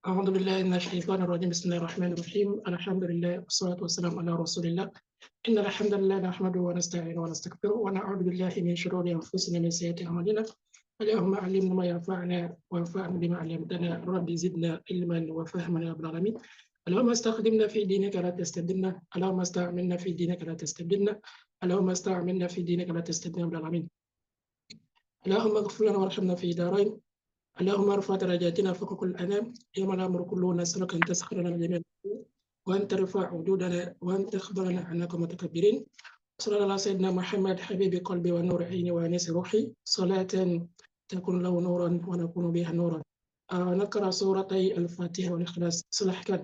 أعوذ بالله من الشيطان الرجيم بسم الله الرحمن الرحيم الحمد لله والصلاة والسلام على رسول الله إن الحمد لله نحمده ونستعينه ونستغفره ونعوذ بالله من شرور أنفسنا ومن سيئات أعمالنا اللهم علمنا ما ينفعنا وانفعنا بما علمتنا رب زدنا علما وفهما يا رب العالمين اللهم استخدمنا في دينك لا تستبدلنا اللهم استعملنا في دينك لا تستبدلنا اللهم استعملنا في دينك لا تستبدلنا يا رب العالمين اللهم اغفر لنا وارحمنا في دارين اللهم ارفع درجاتنا فوق كل الأنام يوم الأمر كله نسألك أن تسخر لنا جميع الأمور وأن ترفع حدودنا وأن تخبرنا عنك متكبرين صلى الله على سيدنا محمد حبيب قلبي ونور عيني وأنيس روحي صلاة تكون له نورا ونكون بها نورا نقرأ سورتي الفاتحة والإخلاص silahkan.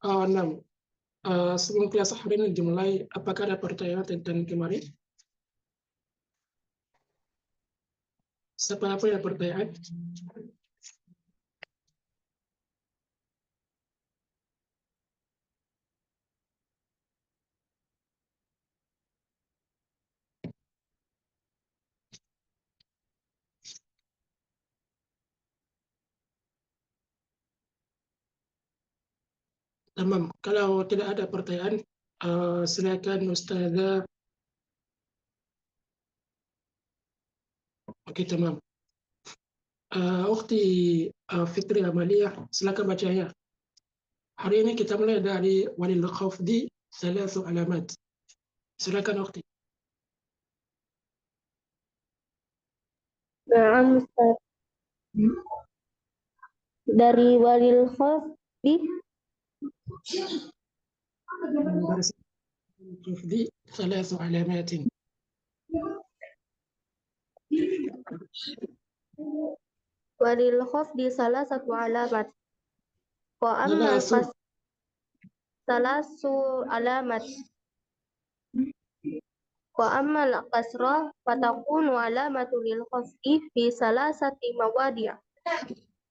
Nah, sebelum kelas hari ini dimulai, apakah ada pertanyaan tentang kemarin? Siapa yang punya pertanyaan? Tamam, kalau tidak ada pertanyaan, silakan Ustazah. Oke, tamam. Ukhti Fitri Amaliyah, silakan baca ya. Hari ini kita mulai dari walil khafdi salasu alamat. Silakan Ukhti. Naam, Ustaz. Dari walil khafdi Dari khafdi salasu alamatin. walil khafdi salah satu alamat. Wa amma salasu alamat. Wa amma al-qasrah fatakunu alamatu lil khafdi fi salasati mawadi'.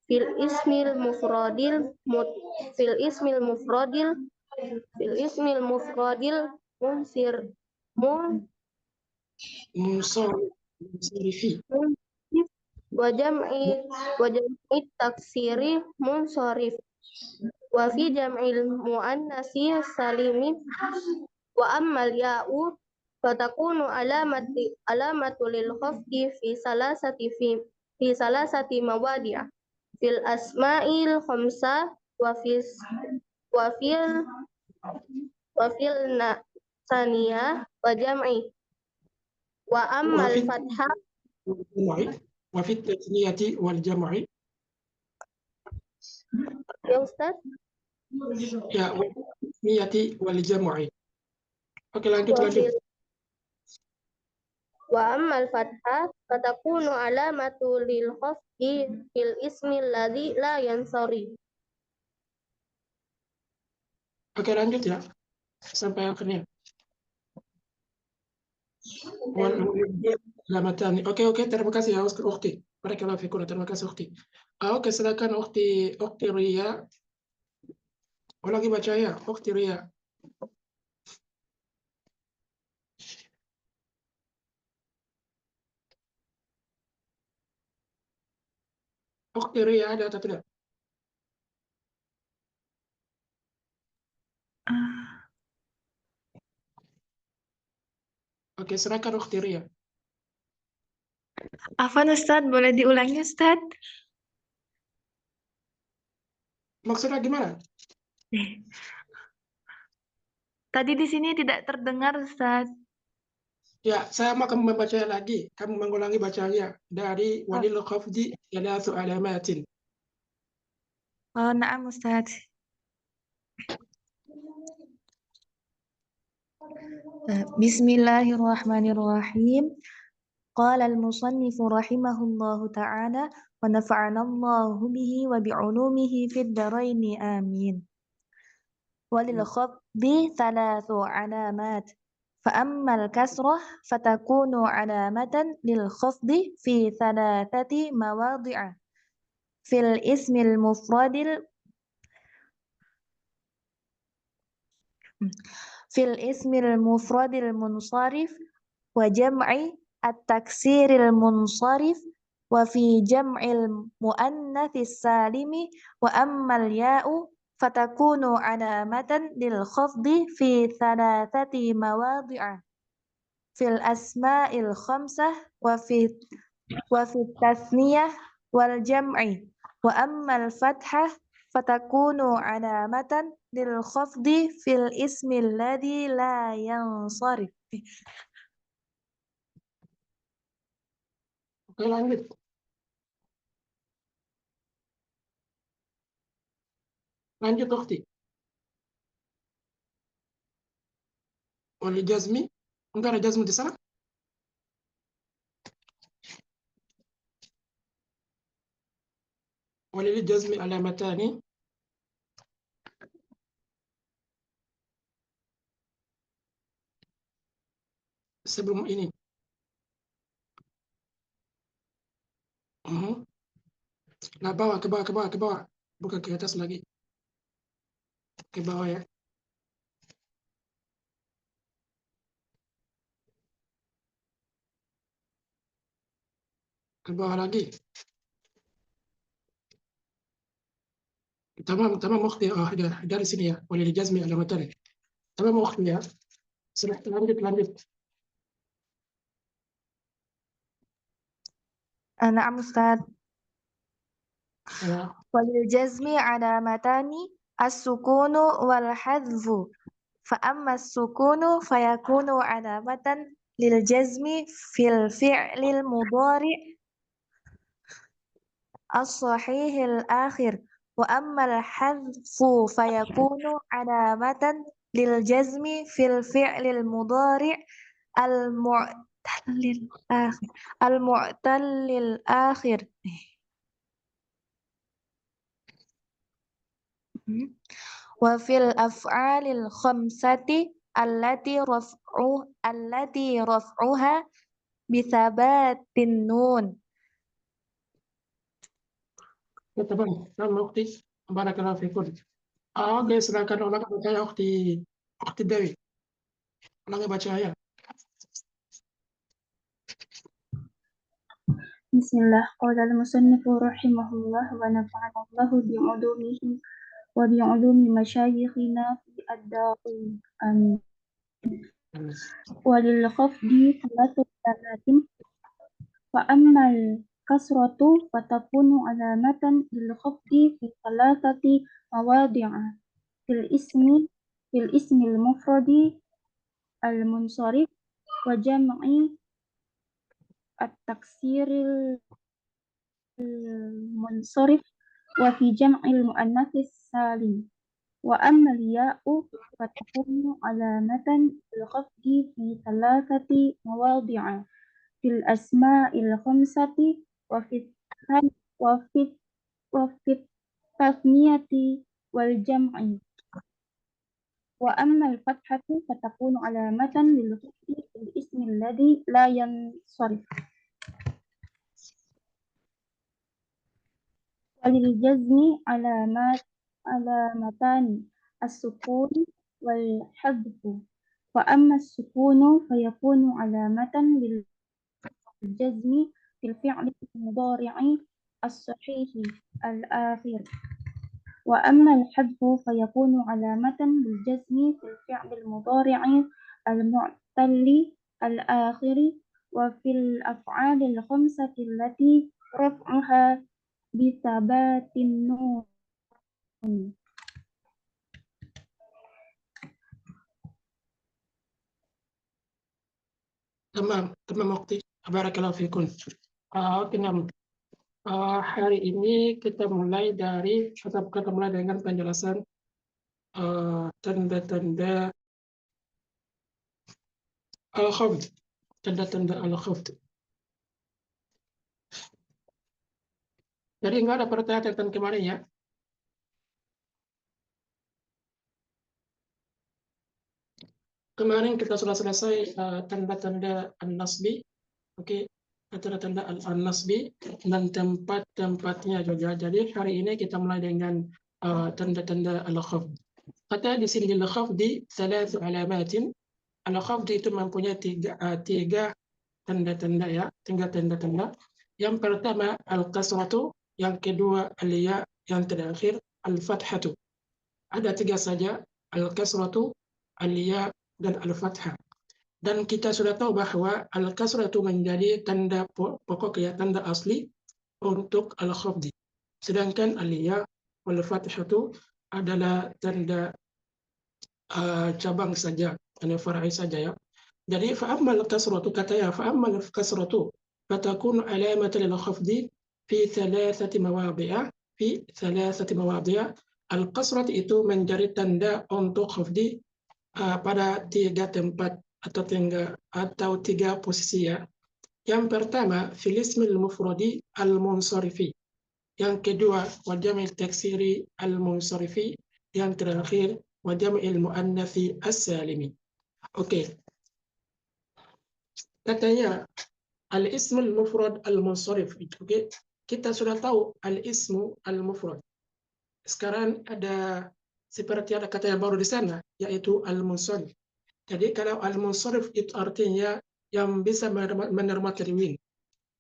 Fil ismil mufradil munsir Munsorifi. wa jam'i taksiri munsharif wa fi jam'il muannasi salimin wa ammal ya'u fatakunu alamatu lil khafdi fi salasati mawadi' fil asma'il khamsa wa fil saniyah wa jam'i wa ammal fathah wa fit tasniyati wal jam'i. Ya Ustaz? Ya, wa tasniyati wal jam'i. Oke, lanjut. Wa ammal fathah fatakunu alamatu lil khafdi fil ismi alladhi la yansari. Oke, lanjut ya. Sampai akhirnya. Alamatani. Oke, terima kasih ya Ukhti. Barakallahu fikum. Terima kasih Ukhti. Oke, silakan Ukhti Ria. Lagi baca ya, Ukhti Ria. Ukhti Ria ada atau tidak? Oke, silakan Ukhti Ria. Afwan Ustaz, boleh diulangi Ustaz? Maksudnya gimana? Tadi di sini tidak terdengar Ustaz. Ya, saya mau kamu membaca lagi. Kamu mengulangi bacanya dari walil khafdi salasu alamatin. Oh, na'am Ustaz. Bismillahirrahmanirrahim. Qala al-musannif rahimahullahu ta'ala wa nafa'ana Allahu bihi wa bi'ulumihi fid dharaini amin. Walil khafdi thalathu alamat. فأما الكسرة فتكون علامة للخفض في ثلاثة مواضع في الاسم المفرد fil ismil mufradil munsharif wa jam'i at-taksiril munsharif wa fi jam'il muannatsis salimi wa ammal ya'u fatakunu alamatan lil khafdi fi thalathati mawadhi'a fil asma'il khamsah wa fi tasniyah wal jam'i wa ammal fathah fatakunu alamatan lil khafdi fil ismi alladhi la yansarif. Oke, lanjut. Lanjut, Ukhti. Wal jazmi, enggak ada jazmu di sana? Walil jazmi alamatani. Sebelum ini. Nah, bawah, ke bawah. Bukan ke atas lagi. Ke bawah ya. Ke bawah lagi. Tamam Ukhti. Dari sini ya. Walil jazmi alamatani. Tamam Ukhti ya. Sudah, lanjut. Na'am Ustaz. Ya. Walil jazmi alamatani as-sukunu wal hadfu. Fa amma as-sukunu fayakunu alamatan lil jazmi fil fi'lil mudhari' as-sahihil akhir. Wa amma al-hadfu fayakunu alamatan lil jazmi fil fi'lil mudhari' al-mu'tallil akhir. Wa fil af'alil khamsati allati raf'uha bithabatin nun. Ya, tamam Ukhti. Barakallahu fikum. Oke, silakan ulang baca ya Ukhti Dewi. Ulangi baca ya. Bismillah. Qala al-musannifu rahimahullah wa nafa'ana Allahu bi'ulumihi wa bi'ulumi masyayikhina fi ad-darin. Amin. Walil khafdi salatu alatin fa ammal kasratu fatakunu alamatan lil khafdi fi salatati mawadhi'a fil ismi al-mufradi al-munsharif wa jam'i at-taksiril munsharif wa fi jam'il muannatsis salim wa amma al-ya'u fatakunu alamatan lil khafdi fi thalathati mawadhi'a fil asma'il khamsati wa fi tasniyati wal jam'i wa amma al-fathatu fatakunu alamatan lil khafdi fil ismi alladhi la yansarif. Walil jazmi alamatani as-sukun wal hadfu. Wa amma as-sukunu fayakunu alamatan lil jazmi fil fi'li mudhari'i as-sahihi al-akhir. Wa amma al-hadfu fayakunu alamatan lil jazmi fil fi'li mudhari'i al-mu'talli al-akhir wa fil af'alil khamsati allati raf'uha bithabatin nun. Tamam Ukhti. Barakallahu fikum. Oke, hari ini kita mulai dengan penjelasan tanda-tanda al-khafd. Tanda-tanda al-khafd. Jadi nggak ada pertanyaan kemarin ya. Kemarin kita sudah selesai tanda-tanda an-nasbi. Oke, tanda-tanda an-nasbi dan tempat-tempatnya juga. Jadi hari ini kita mulai dengan tanda-tanda al-khafd. Kata di sini al-khafdi thalathu alamatin. Al-khafdi itu mempunyai tiga tanda-tanda ya, tiga tanda-tanda. Yang pertama al-kasratu, yang kedua al-ya, yang terakhir al-fathatu. Ada tiga saja, al-kasratu, al-ya, dan al-fathah. Dan kita sudah tahu bahwa al-kasratu menjadi tanda pokok ya, tanda asli untuk al-khafdi. Sedangkan al-ya wal-fathatu adalah tanda cabang saja, tanda farai saja ya. Jadi fa'ammal kasratu katanya fa'ammal kasratu fatakun alamat lil khafdi fi thalathati mawadi'a al-kasrat itu menjadi tanda untuk khafdi pada tiga tempat atau tiga posisi ya. Yang pertama fil ismil mufradi al-munsarifi. Yang kedua wajamil taksiri al-munsarifi. Yang terakhir wajamil muannathi as-salimi. Oke. Katanya al-ismul mufrad al-munsarif. Oke. Kita sudah tahu al-ismu al-mufrad. Sekarang seperti ada kata yang baru di sana, yaitu al-munsarif. Jadi kalau al-munsarif itu artinya yang bisa menerima tanwin,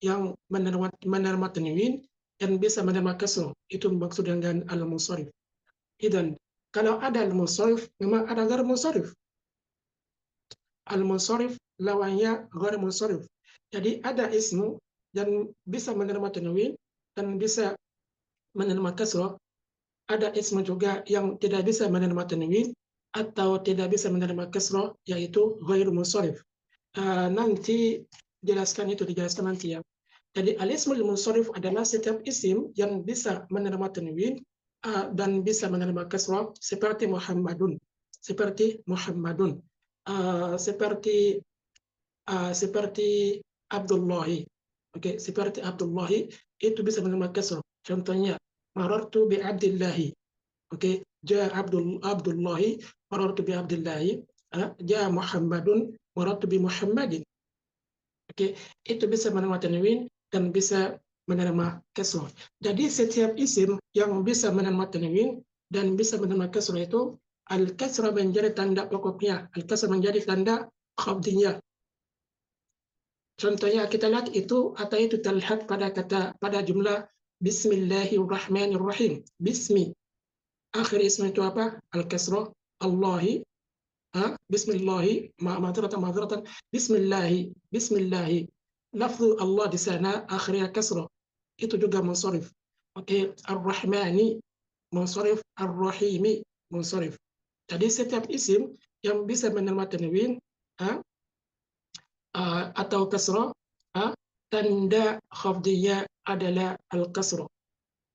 yang menerima tanwin dan bisa menerima kasrah. Itu maksud dengan al-munsarif. Dan kalau ada al-munsarif, memang ada ghair munsarif. Al-munsarif lawannya ghair munsarif. Jadi ada ismu yang bisa menerima tanwin dan bisa menerima kasrah. Ada ismu juga yang tidak bisa menerima tanwin atau tidak bisa menerima kasrah, yaitu ghair munsarif. Nanti dijelaskan nanti ya. Jadi al-ismul munsarif adalah setiap isim yang bisa menerima tanwin dan bisa menerima kasrah, seperti Muhammadun, seperti Abdullahi. Oke, seperti Abdullahi itu bisa menerima kasrah. Contohnya marartu bi Abdillahi. Oke, ja Abdullahi marartu bi Abdillahi. Ja Muhammadun marartu bi Muhammadin. Oke, itu bisa menerima tanwin dan bisa menerima kasrah. Jadi setiap isim yang bisa menerima tanwin dan bisa menerima kasrah itu al-kasrah menjadi tanda pokoknya, al-kasrah menjadi tanda khafdinya. Contohnya kita lihat itu atau itu terlihat pada jumlah Bismillahirrahmanirrahim. Bismi. Akhir ismi itu apa? Al-kasrah. Allahi. Bismillahi. Ma'adratan. Bismillahi. Lafzu Allah di sana akhirnya kasrah. Itu juga munsharif. Oke, Ar-Rahmani munsharif, Ar-Rahimi munsharif. Jadi setiap isim yang bisa menerima tanwin atau kasrah, tanda khafdiyah adalah al-kasrah.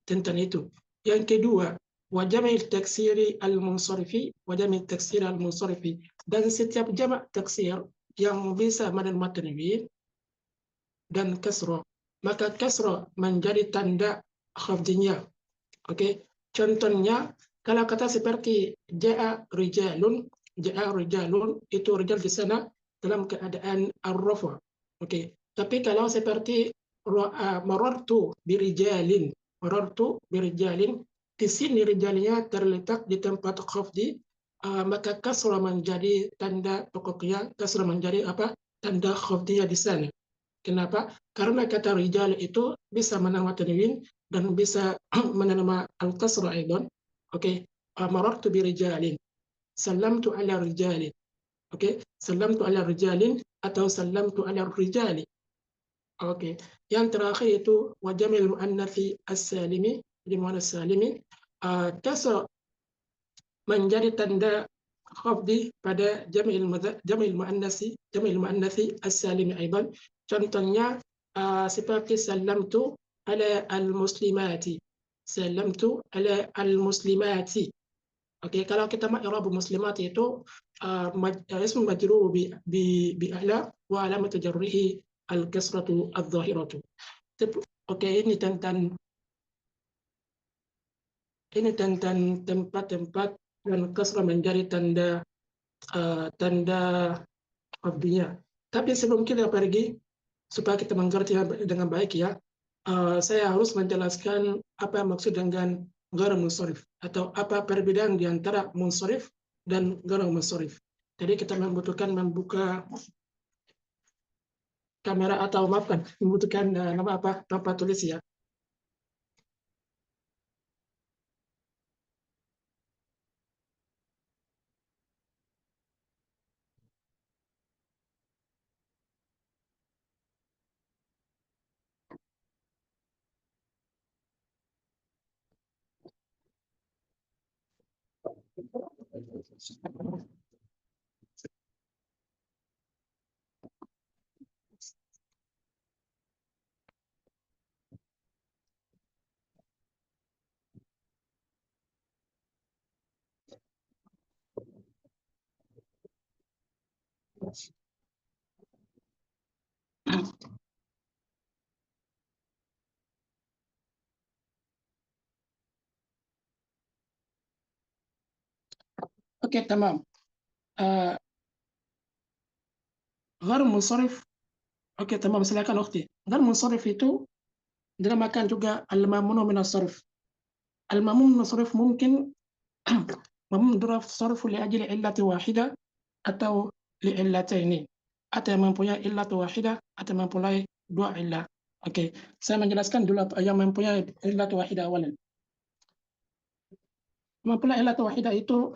Tentang itu. Yang kedua, wajamil taksiri al-munsarifi, dan setiap jamak taksir yang bisa menerima tanwin dan kasrah, maka kasrah menjadi tanda khafdiyah. Oke, contohnya kalau kata seperti ja'a rijalun itu rijal di sana dalam keadaan ar-rafa. Oke, tapi kalau seperti marartu birijalin, di sini rijalnya terletak di tempat khafdi, maka kasrah menjadi tanda pokoknya, kasrah menjadi apa? Tanda khafdiyah di sana. Kenapa? Karena kata rijal itu bisa menerima tanwin dan bisa menerima al-kasrah aidan. Oke, marartu birijalin, sallamtu ala rijalin. Oke, sallamtu ala rijalin atau sallamtu ala rijali. Oke, yang terakhir itu wajamil muannathi as-salimi, di muannas salimi, kasrah menjadi tanda khafdi pada jamil muannathi as-salimi aidan. Contohnya seperti sallamtu ala al-muslimati. Sallamtu ala al-muslimati. Oke, kalau kita i'rab muslimat itu ismu majrur bi a'la wa alamat jarrihi al-kasratu adh-dhahiratu. Oke, ini tentang tempat-tempat dan kasrah menjadi tanda khafdiyah. Tapi sebelum kita pergi, supaya kita mengerti dengan baik ya, saya harus menjelaskan apa maksud dengan ghair munsharif, atau apa perbedaan di antara munsharif dan ghair munsharif. Jadi kita membutuhkan membuka kamera atau maafkan, membutuhkan nama apa tempat tulis ya. Oke, tamam. Ghair munsharif. Oke, tamam, silakan ukhti. Ghair munsharif itu dinamakan juga al-mamnu min as-sarf. Al-mamnu min as-sarf mungkin mamnu daraf sarf li ajli illati wahida atau li illataini. Atau yang mempunyai illat wahida atau mempunyai dua illah. Oke, saya menjelaskan dulu yang mempunyai illat wahida awalan. Mempunyai illat wahida itu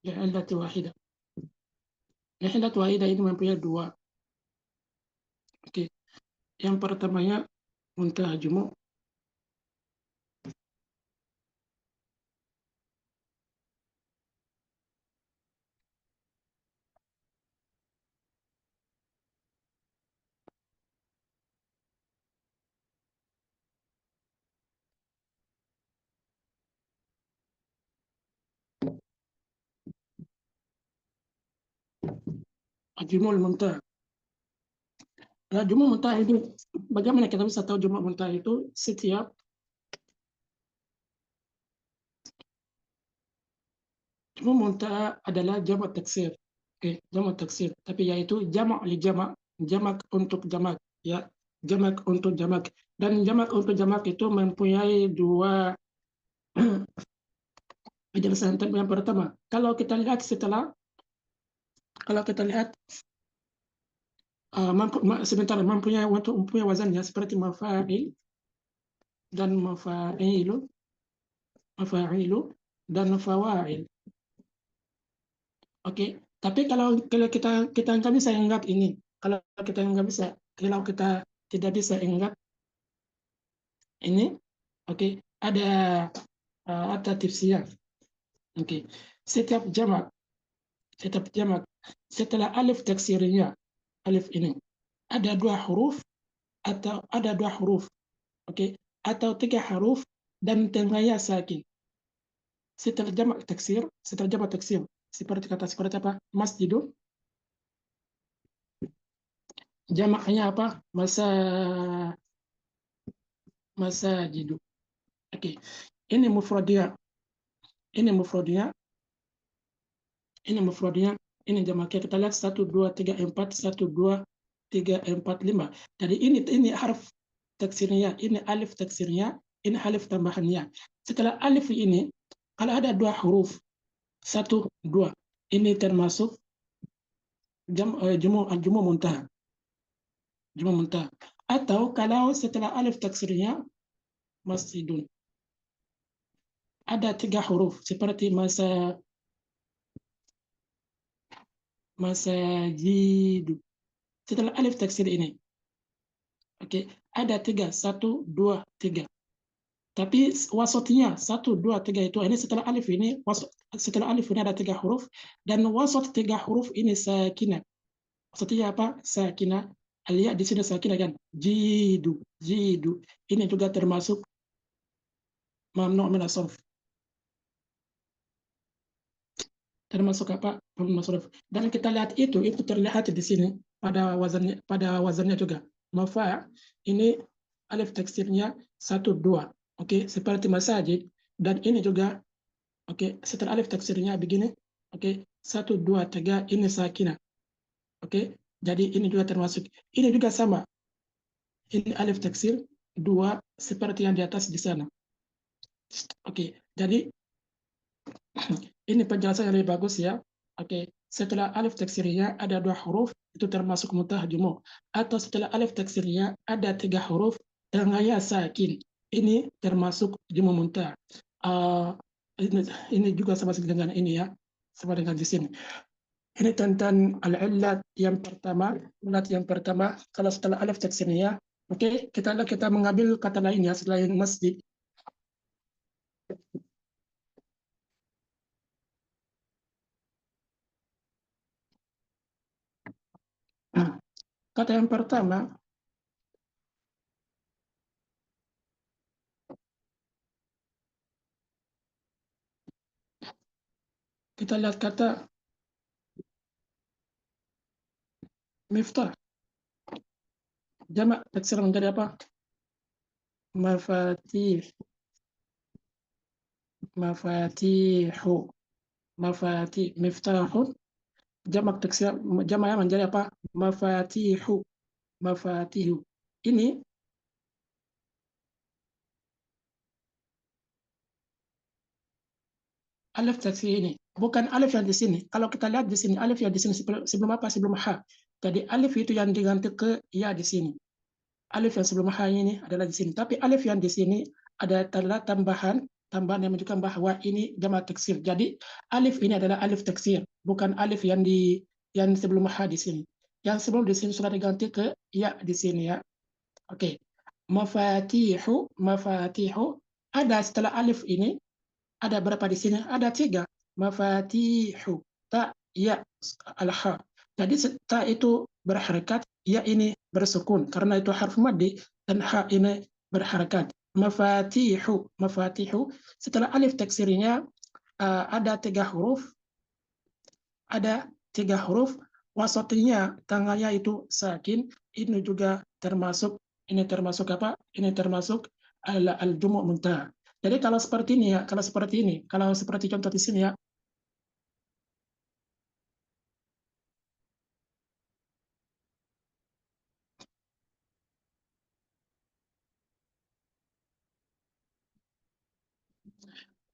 illat wahida. Illat wahida ini mempunyai dua. Oke, yang pertamanya muntaha jumu'. Jumul muntah. Nah, jumul muntah ini bagaimana kita bisa tahu jumul muntah itu setiap jumul muntah adalah jamak taksir. Oke, jamak taksir, tapi yaitu jamak li jamak, jamak untuk jamak, ya, jamak untuk jamak. Dan jamak untuk jamak itu mempunyai dua penjelasan. Yang pertama, kalau kita lihat mempunyai wazannya seperti mafa'il dan mafa'ilu dan fawa'il. Oke, tapi kalau kita nggak bisa ingat ini, kalau kita tidak bisa ingat ini, oke, ada tipsnya. Oke, setiap jamak setelah alif taksirnya, alif ini ada dua huruf, oke, atau tiga huruf dan tengahnya sakin. Setelah jamak taksir, seperti apa? Masjidun, jamaknya apa? Masajidu. Oke, ini mufradnya, ini jamaknya. Kita lihat 1, 2, 3, 4, 1, 2, 3, 4, 5. Jadi ini harf taksirnya, ini alif taksirnya, ini alif tambahannya. Setelah alif ini, kalau ada dua huruf, 1, 2, ini termasuk jumu' muntah. Atau kalau setelah alif taksirnya masjidun, ada tiga huruf seperti masajidu. Setelah alif taksir ini, oke, ada tiga, 1, 2, 3. Tapi wasatnya 1, 2, 3 itu ini setelah alif ini ada tiga huruf, dan wasat tiga huruf ini sakinah. Wasatnya apa? Sakinah. Aliyah di sini sakinah kan? Jidu. Ini juga termasuk mamnu' min as-sarf. Termasuk apa? Mamnu' as-sarf. Dan kita lihat itu terlihat di sini pada wazannya juga. Mafa' ini alif taksirnya 1, 2. Oke, seperti masajid, dan ini juga oke, setelah alif taksirnya begini. Oke, 1, 2, 3 ini sakinah. Oke, Jadi ini juga termasuk. Ini juga sama. Ini alif taksir 2 seperti yang di atas di sana. Oke, jadi ini penjelasan yang lebih bagus ya. Oke, setelah alif taksirnya ada 2 huruf, itu termasuk muntah jumu. Atau setelah alif taksirnya ada 3 huruf, tengahnya sakin. Ini termasuk jumu muntah. Ini juga sama dengan ini ya, sama dengan di sini. Ini tentang al-illat yang pertama. Illat yang pertama, kalau setelah alif taksirnya, oke, kita mengambil kata lain ya, selain masjid. Kata yang pertama, kita lihat kata miftah. Jamak taksir menjadi apa? Mafatih. Mafatihu. Mafatih. Miftahun. Jamak taksir, jamaknya menjadi apa? Mafatihu. Mafatihu. Ini alif taksir ini. Bukan alif yang di sini. Kalau kita lihat di sini, alif yang di sini sebelum apa? Sebelum ha. Jadi alif itu yang diganti ke ya di sini. Alif yang sebelum ha ini adalah di sini. Tapi alif yang di sini adalah tambahan yang menunjukkan bahwa ini jamak taksir. Jadi alif ini adalah alif taksir, bukan alif yang sebelum ha di sini. Yang sebelum di sini sudah diganti ke ya di sini ya. Oke. Mafatihu, mafatihu. Ada setelah alif ini, ada berapa di sini? Ada 3. Mafatihu. Ta, ya, al-ha. Jadi ta itu berharakat, ya ini bersukun karena itu harf maddi, dan ha ini berharakat. Mafatihu, mafatihu. Setelah alif taksirnya ada 3 huruf. Ada 3 huruf. Wasatnya tengahnya itu sakin. Ini juga termasuk apa? Ini termasuk al-jumu' muntah. Jadi kalau seperti ini ya, kalau seperti contoh di sini ya.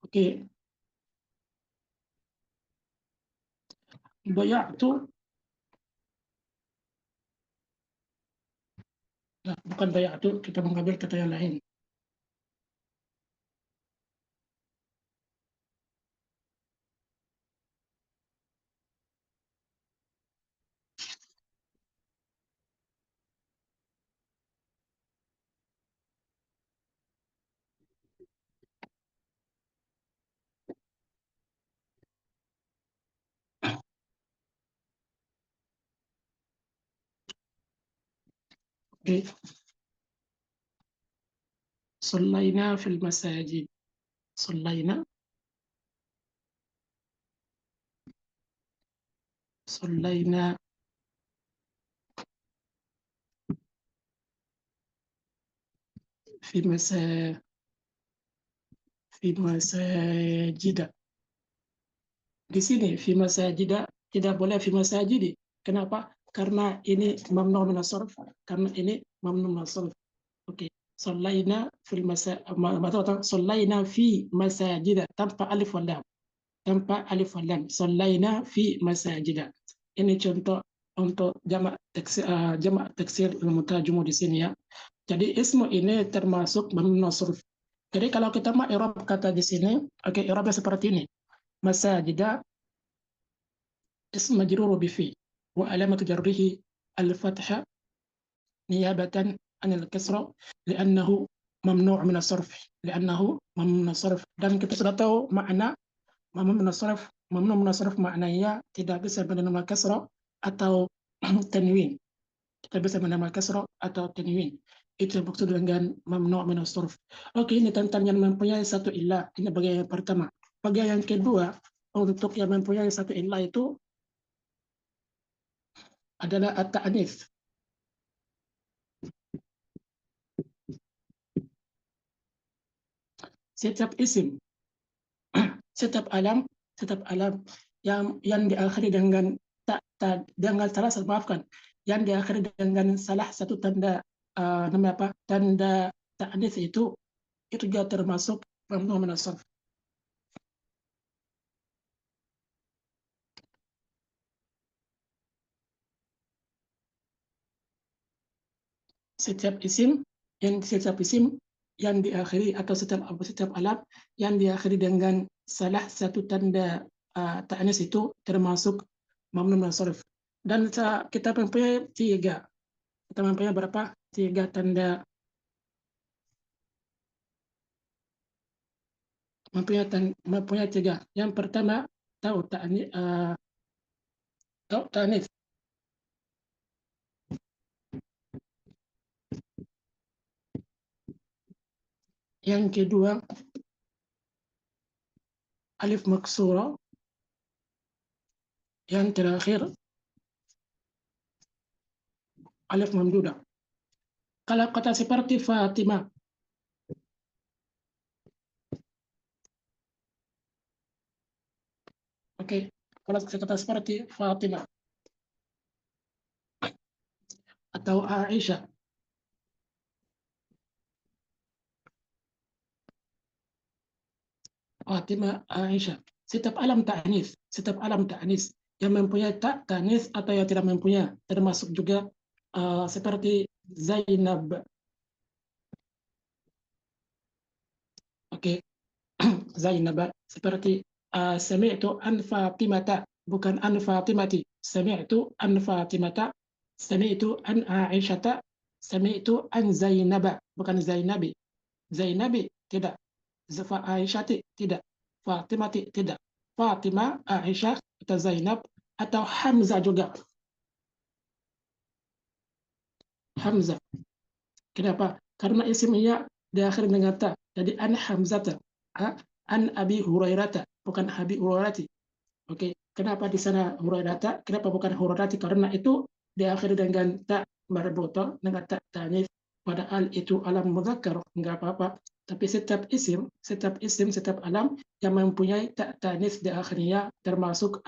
Oke. Bayatu. Nah, bukan bayatu, kita mengambil kata yang lain. Oke. Sallaina fil masajid. Sallaina. Sallaina. Fi masajid. Di sini fi masajid tidak boleh fi masajid. Kenapa? Karena ini mamnu min as-sarf. Karena ini mamnu min as-sarf. Oke. Sallaina fil sallaina fi masajid tanpa alif wal lam. Tanpa alif wal lam. Sallaina fi masajid. Ini contoh untuk jamak taksir mutajum di sini ya. Jadi ismu ini termasuk mamnu min as-sarf. Jadi kalau kita mau i'rab kata di sini, oke, i'rabnya seperti ini. مساجد اسم مجرور بفي وعلامة جره الفتحة نيابة عن الكسرة لأنه ممنوع من الصرف dan kita sudah tahu makna mamnu min as-sarf maknanya tidak bisa menerima kasrah atau tanwin. Kita bisa menerima kasrah atau tanwin. Itu yang maksud dengan mamnu min as-sarf. Oke, ini tentang yang mempunyai satu illah. Ini bagian yang pertama. Bagian yang kedua, untuk yang mempunyai satu illah itu adalah at-ta'nits. Setiap isim, setiap alam yang diakhiri dengan dengan salah, maafkan, yang diakhiri dengan salah satu tanda namanya apa? Tanda ta'nits itu juga termasuk mamnu min as-sarf. Setiap isim yang diakhiri atau setiap alam yang diakhiri dengan salah satu tanda ta'nis itu termasuk mamnu min as-sarf. Dan kita mempunyai tiga. Kita mempunyai berapa? Tiga tanda. Mempunyai tiga. Yang pertama tahu ta'nis. Yang kedua alif maksura. Yang terakhir alif mamdudah. Kalau kata seperti Fatimah, oke, kalau kata seperti Fatimah atau Aisyah, Fatimah, Aisyah, setiap alam ta'nis yang mempunyai ta'nis atau yang tidak mempunyai, termasuk juga seperti Zainab. Oke, Zainab seperti sami'tu an Fatimata, bukan an Fatimati. Sami'tu an Fatimata, sami'tu an Aisyata, sami'tu an Zainab, bukan Zainabi. Zainabi tidak. Aisyati tidak. Fatimati tidak. Fatimah, Aisyah, atau Zainab, atau Hamzah juga. Hamzah. Kenapa? Karena isimnya diakhiri dengan ta. Jadi an Hamzata, an Abi Hurairata, bukan Abi Hurairati. Oke, kenapa di sana Hurairata? Kenapa bukan Hurairati? Karena itu diakhiri dengan ta marbuta, dengan ta ta'nits. Padahal itu alam mudzakkar, enggak apa-apa. Tapi setiap alam yang mempunyai ta ta'nits di akhirnya termasuk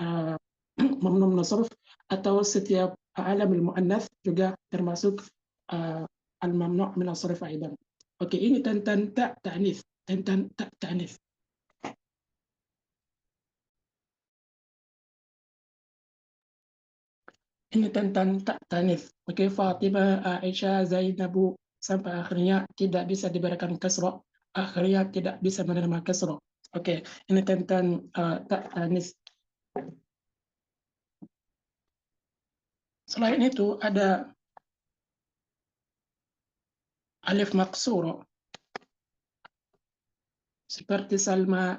mamnu min as-sarf, atau setiap alam al-muannats juga termasuk al-mamnu' min as-sarf aidan. Oke, ini tentang ta ta'nits, Ini tentang ta ta'nits. Oke, Fatimah, Aisyah, Zainabu sampai akhirnya tidak bisa diberikan kasrah, akhirnya tidak bisa menerima kasrah. Oke, ini tentang ta ta'nits. Selain itu ada alif maksura seperti Salma,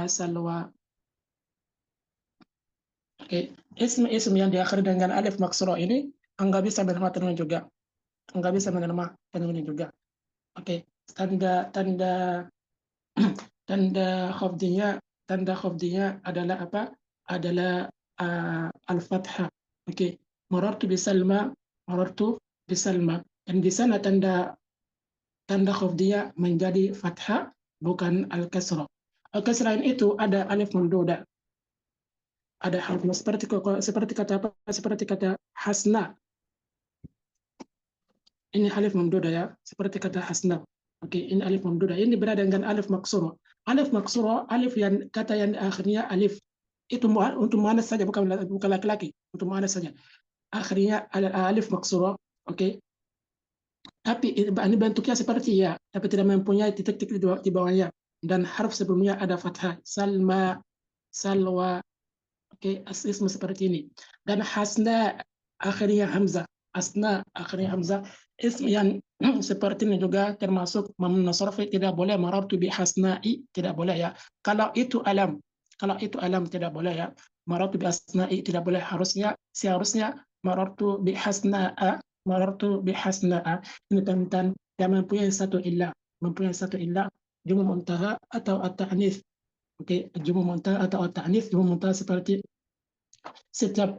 Salwa. Oke, isim yang diakhiri dengan alif maksura ini enggak bisa menerima tanwin juga. Oke, tanda khafdiynya adalah apa? Adalah al-fathah. Oke, marartu bisalma. Dan di sana tanda khafdiyah menjadi fathah, bukan al-kasrah. Oke, selain itu ada alif mamdudah. Ada hal seperti kata apa? Seperti kata hasna. Ini alif mamdudah ya, seperti kata hasna. Oke, ini alif mamdudah. Ini berada dengan alif maksura. Alif yang kata yang akhirnya alif itu untuk muannas saja, bukan laki-laki, untuk muannas saja. Akhirnya alif maksura. Oke. Tapi ini bentuknya seperti ya, tapi tidak mempunyai titik-titik di bawahnya. Dan harf sebelumnya ada fathah. Salma, Salwa. Oke, ism seperti ini. Dan hasna akhirnya hamzah. Ism yang seperti ini juga termasuk mamnu min as-sarf, tidak boleh marartu bi hasna'i, tidak boleh ya. Kalau itu alam tidak boleh ya. Marartu bi hasna'i tidak boleh, seharusnya marartu bi hasna'a. Ini tentang yang mempunyai satu illah, jumu muntaha atau at-ta'nits. Oke, jumu muntaha atau at-ta'nits. Jumu muntaha seperti setiap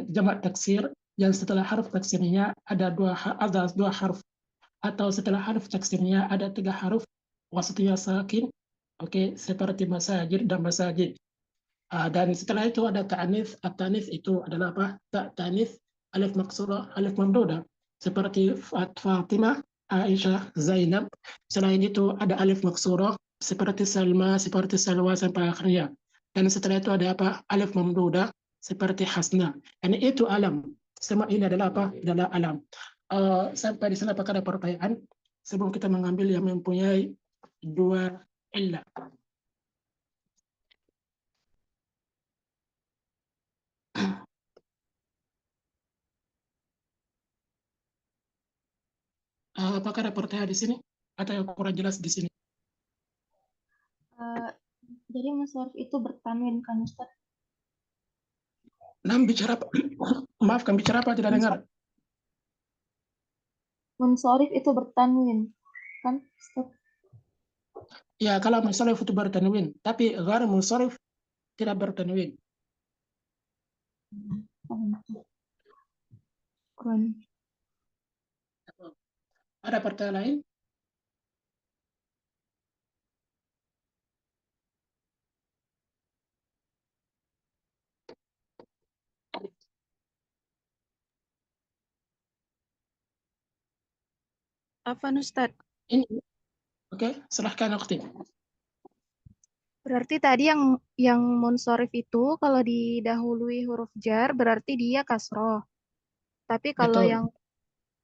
jamak taksir yang setelah harf taksirnya ada dua harf, atau setelah harf taksirnya ada 3 harf wasatiyah sakin. Oke, seperti masajid dan masajid. Dan setelah itu ada ta'anis. At-ta'anis itu adalah apa? Ta'anis alif maksurah, alif mamdudah. Seperti Fatimah, Aisyah, Zainab. Selain itu ada alif maksurah seperti Salma, seperti Salwa sampai akhirnya. Dan setelah itu ada apa? Alif mamdudah seperti Hasna. Dan itu alam. Semua ini adalah apa? Adalah alam. Sampai di sana apakah ada pertanyaan? Sebelum kita mengambil yang mempunyai dua illah. Apakah ada pertanyaan di sini? Atau yang kurang jelas di sini? Jadi munsharif itu bertanwin kan Ustaz? Nam bicara apa? Maafkan, bicara apa? Tidak dengar. Munsharif itu bertanwin kan Ustaz? Ya, kalau munsharif itu bertanwin, tapi ghair munsharif tidak bertanwin. Kurang. Ada pertanyaan lain? Afan Ustadz, Ini, oke, silahkan Ukti. berarti tadi yang munsorif itu kalau didahului huruf jar berarti dia kasroh. Tapi kalau Betul. yang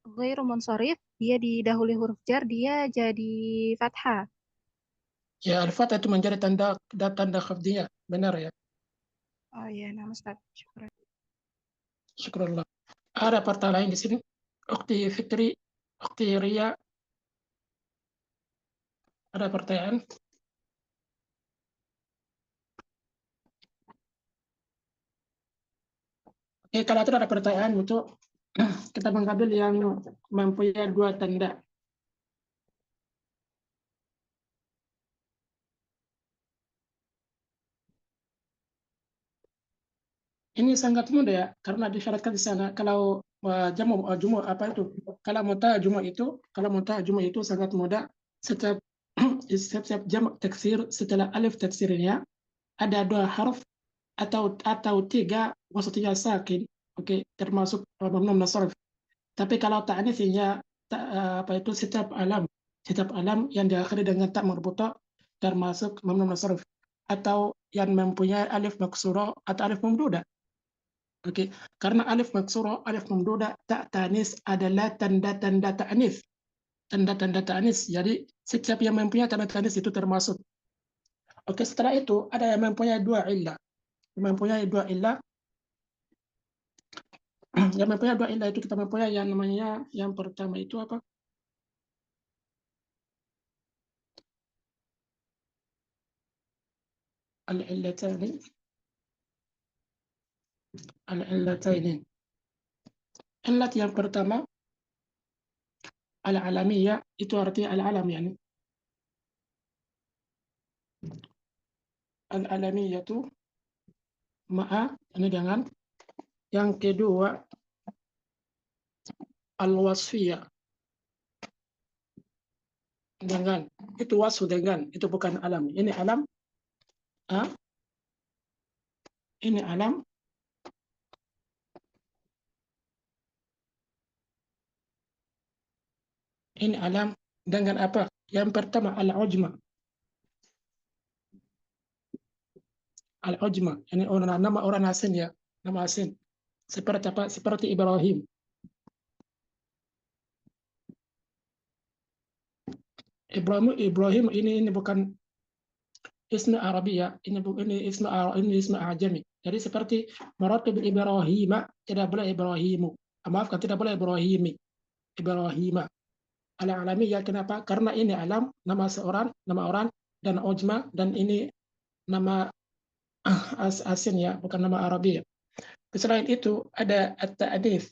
ghairu munsorif, dia didahului huruf jar, dia jadi fathah. Ya, al-fathah itu menjadi tanda khafdiyah. Benar ya. Oh iya, nama Ustaz. Syukur. Syukurullah. Ada pertanyaan lain di sini? Ukti Fitri, Ukti Ria, ada pertanyaan? Oke, kalau tidak ada pertanyaan untuk kita mengambil yang mempunyai dua tanda. Ini sangat mudah ya, karena disyaratkan di sana kalau jumu apa itu? Kalau muta jumu itu sangat mudah. Setiap setiap jamak taksir setelah alif taksirnya ada dua huruf atau tiga wasatiyah sakin. Oke, termasuk mamnun nasrf. Tapi kalau ta'anitsnya apa itu setiap alam yang diakhiri dengan tak marbuta termasuk mamnun nasrf atau yang mempunyai alif maksurah atau alif mamdudah. Oke, karena alif maksuro, alif mamduda, tak tanis adalah tanda-tanda ta'anis. Tanda-tanda ta'anis. Jadi setiap yang mempunyai tanda ta'anis itu termasuk. Oke, setelah itu ada yang mempunyai dua illah. Yang mempunyai dua illah. Yang mempunyai dua illah itu kita mempunyai yang namanya, yang pertama itu apa? Al-illataini. Al-illataini. Illat yang pertama, al-alamiyah, itu artinya al-alam yani. Al-alamiyah itu ma'a, ini dengan. Yang kedua, al-wasfiyah. Dengan. Itu wasfu dengan. Itu bukan alam. Ini alam. Ini alam. Ini alam dengan apa? Yang pertama al-ujma. Al-ujma. Ini nama orang asing ya. Nama asing. Seperti apa? Seperti Ibrahim. Ibrahim ini bukan ismu Arabia. Ini ismu Ajami. Jadi seperti maratib Ibrahim, tidak boleh Ibrahimu. Maafkan, tidak boleh Ibrahimi. Ibrahim. Al-alamiyah kenapa? Karena ini alam, nama seorang, nama orang, dan ujma, dan ini nama asing ya, bukan nama Arabi. Selain itu ada at-ta'anis,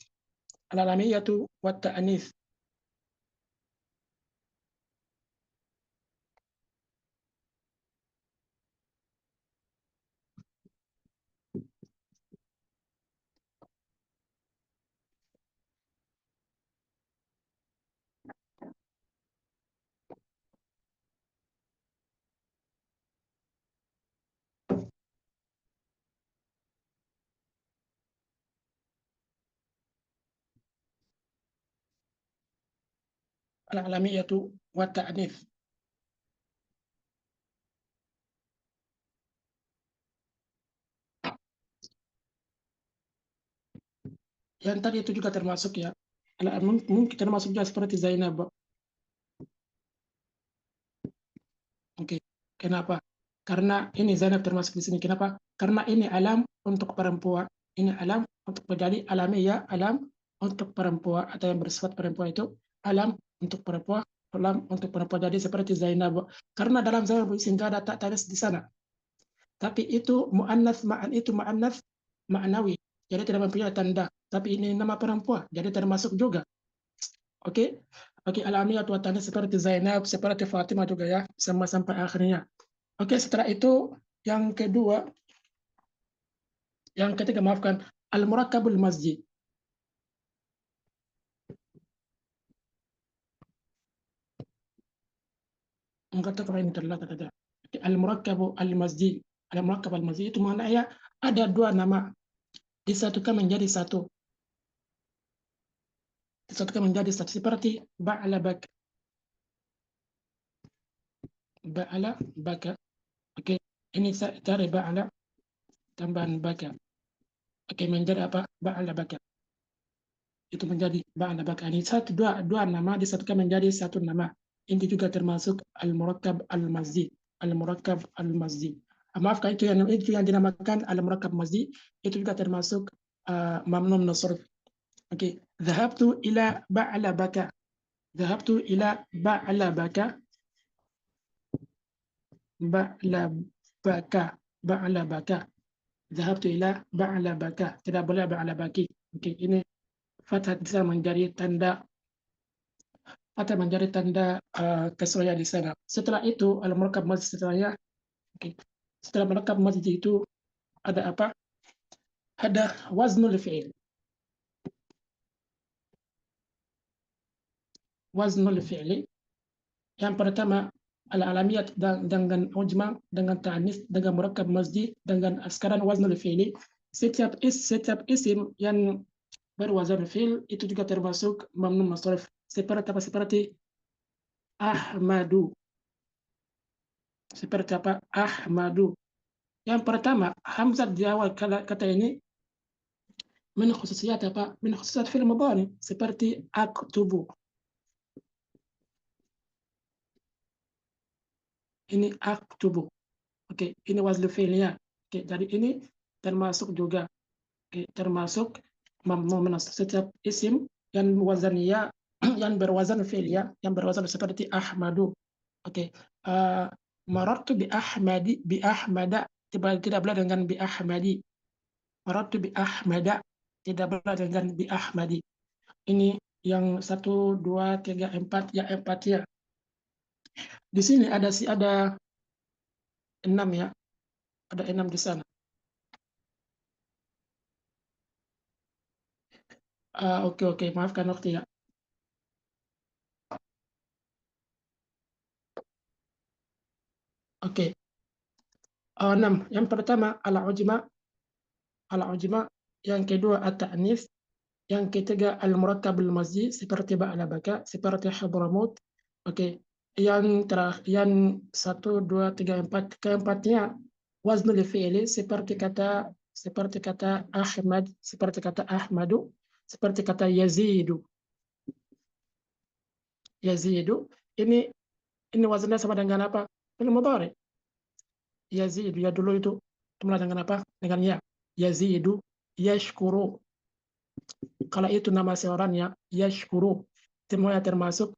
al-alamiyatu wa ta'anis. al-alamiyatu wa ta'nits. Yang tadi itu juga termasuk ya. Mungkin termasuk juga seperti Zainab. Oke, kenapa? Karena ini Zainab termasuk di sini. Kenapa? Karena ini alam untuk perempuan. Ini alam untuk menjadi alamiah, alam untuk perempuan atau yang bersifat perempuan itu alam untuk perempuan, alam untuk perempuan. Jadi seperti Zainab. Karena dalam Zainab sehingga ada tak tanis di sana. Tapi itu mu'annas ma'nawi. Jadi tidak mempunyai tanda. Tapi ini nama perempuan. Jadi termasuk juga. Oke, Oke, alamiah atau tanda seperti Zainab, seperti Fatimah juga ya, sama sampai akhirnya. Oke, setelah itu yang kedua, yang ketiga maafkan, al-murakkabul masjid. Enggak tahu kalau ini terlihat ada. Al-murakkabu al-masjid. Al-murakkab al-masjid itu maknanya ada dua nama disatukan menjadi satu. Disatukan menjadi satu seperti ba'ala bak. Ba'ala baka. Oke, ini cari ba'ala tambahan baka. Oke, menjadi apa? Ba'ala baka. Itu menjadi ba'ala baka. Ini dua nama disatukan menjadi satu nama. Ini juga termasuk al-murakkab al-masjid. Al-murakkab al-masjid. Maafkan itu yang dinamakan al-murakkab masjid itu juga termasuk mamnun min as-sarf. Oke, dhahabtu ila ba'ala baka. Dhahabtu ila ba'ala baka. Ba'la baka. Ba'la baka. Dhahabtu ila ba'la baka. Tidak boleh ba'la baki. Oke, ini fathah bisa menjadi tanda atau menjadi tanda kesesuaian di sana. Setelah itu al-murakkab masjid setelahnya, okay. Setelah murakkab masjid itu ada apa? Ada waznul fi'il. Waznul fi'li. Yang pertama al-alamiyat dengan ujma, dengan ta'anis, dengan murakkab masjid, dengan sekarang waznul fi'li. Setiap isim yang berwazan fi'il itu juga termasuk mamnun masraf. Seperti apa? Seperti Ahmadu. Seperti apa? Ahmadu. Yang pertama, hamzah di awal kata ini min khususiyat apa? Min khususiyat fi'il mudhari seperti aktubu. Ini aktubu. Oke, ini wazn fi'ilnya. Oke, jadi ini termasuk juga termasuk mamnu setiap isim yang wazannya yang berwazan fi'ilnya, yang berwazan seperti Ahmadu. Oke. Marartu bi Ahmada tidak boleh dengan bi Ahmadi. Marartu bi Ahmada tidak boleh dengan bi Ahmadi. Ini yang 1, 2, 3, 4 ya 4 ya. Di sini ada 6 ya. Ada 6 di sana. Oke, maafkan waktu ya. Oke. 6. Yang pertama al-ujma, yang kedua at-ta'nis, yang ketiga al-murakkab al-masjid seperti ba'la baka, seperti hadramut. Oke. Yang terakhir, yang 1, 2, 3, 4, keempatnya waznul fi'li seperti kata Ahmad, seperti kata Ahmadu, seperti kata Yazidu. Yazidu ini waznnya sama dengan apa? Fi'il mudhari. Yazidu ya dulu itu mulai dengan apa? Dengan ya. Yazidu yashkuru. Kalau itu nama seorangnya yashkuru. Semuanya termasuk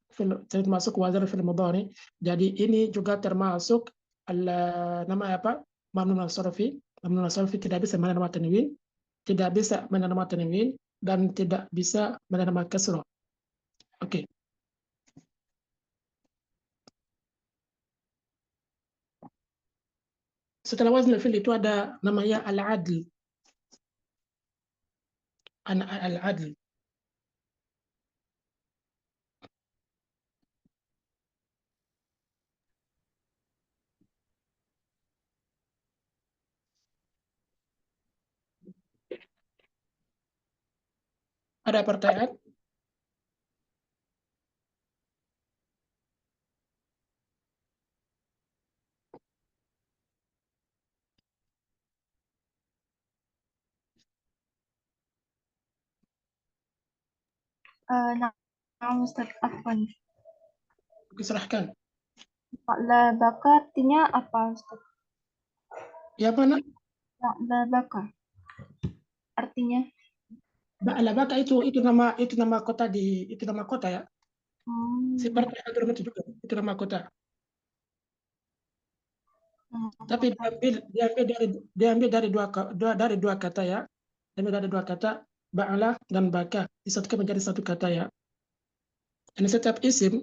wazan fi'il mudhari. Jadi ini juga termasuk nama apa? Mamnun as-sarfi. Mamnun as-sarfi tidak bisa menerima tanwin, tidak bisa menerima tanwin dan tidak bisa menerima kasrah. Oke. Setelah wazn fi'il itu ada namanya al-adl. Al-adl. Ada pertanyaan? Nah, Ustaz, afwan. Silahkan. Ba'labaka artinya apa, Ustaz? Ya mana? Ba'labaka artinya. Ba'labaka itu nama kota itu nama kota ya. Seperti Hadramaut juga itu nama kota. Tapi diambil dari dua kata ya. Diambil dari dua kata ba'ala dan baka disatukan menjadi satu kata ya. Dan setiap isim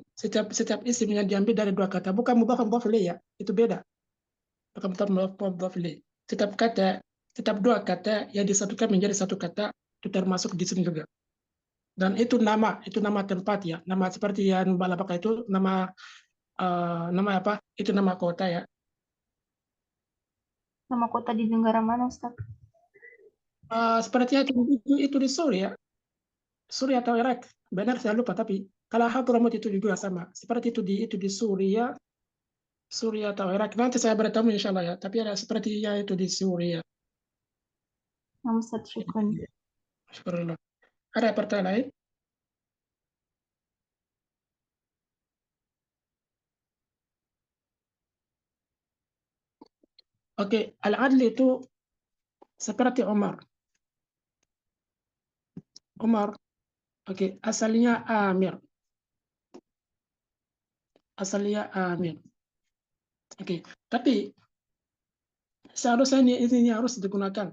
yang diambil dari dua kata bukan mudhaf mudhaf ilaih ya. Itu beda. Bukan mudhaf mudhaf ilaih. Setiap dua kata yang disatukan menjadi satu kata itu termasuk di sini juga. Dan itu nama tempat ya. Nama seperti yang Balapaka itu nama nama apa? Itu nama kota ya. Nama kota di negara mana, Ustaz? Sepertinya itu di Suriah. Suriah atau Irak. Benar saya lupa tapi kalau Hadramaut itu juga sama. Seperti itu di Suriah, Suriah atau Irak. Nanti saya beritahu insya Allah ya. Tapi ada sepertinya itu di Suriah. Nah, Ustaz, syukran. Syukurlah. Ada pertanyaan lain? Oke, Al-Adli itu seperti Umar. Umar, oke, asalnya Amir. Asalnya Amir. Oke, tapi seharusnya ini harus digunakan.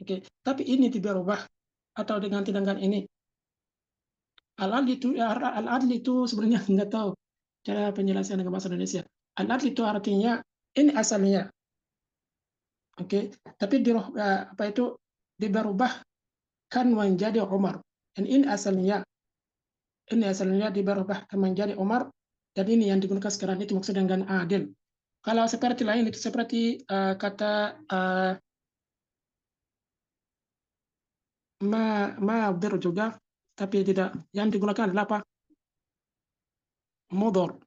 Oke, tapi ini diubah atau dengan tindakan ini. Al-adli itu sebenarnya nggak tahu cara penjelasan dengan bahasa Indonesia. Al-adli itu artinya ini asalnya. Oke, tapi apa itu diberubahkan menjadi Umar. Dan ini asalnya diberubahkan menjadi Umar dan ini yang digunakan sekarang itu maksud dengan adil. Kalau seperti lain itu seperti kata ma'dir juga, tapi tidak. Yang digunakan adalah apa? Mudor.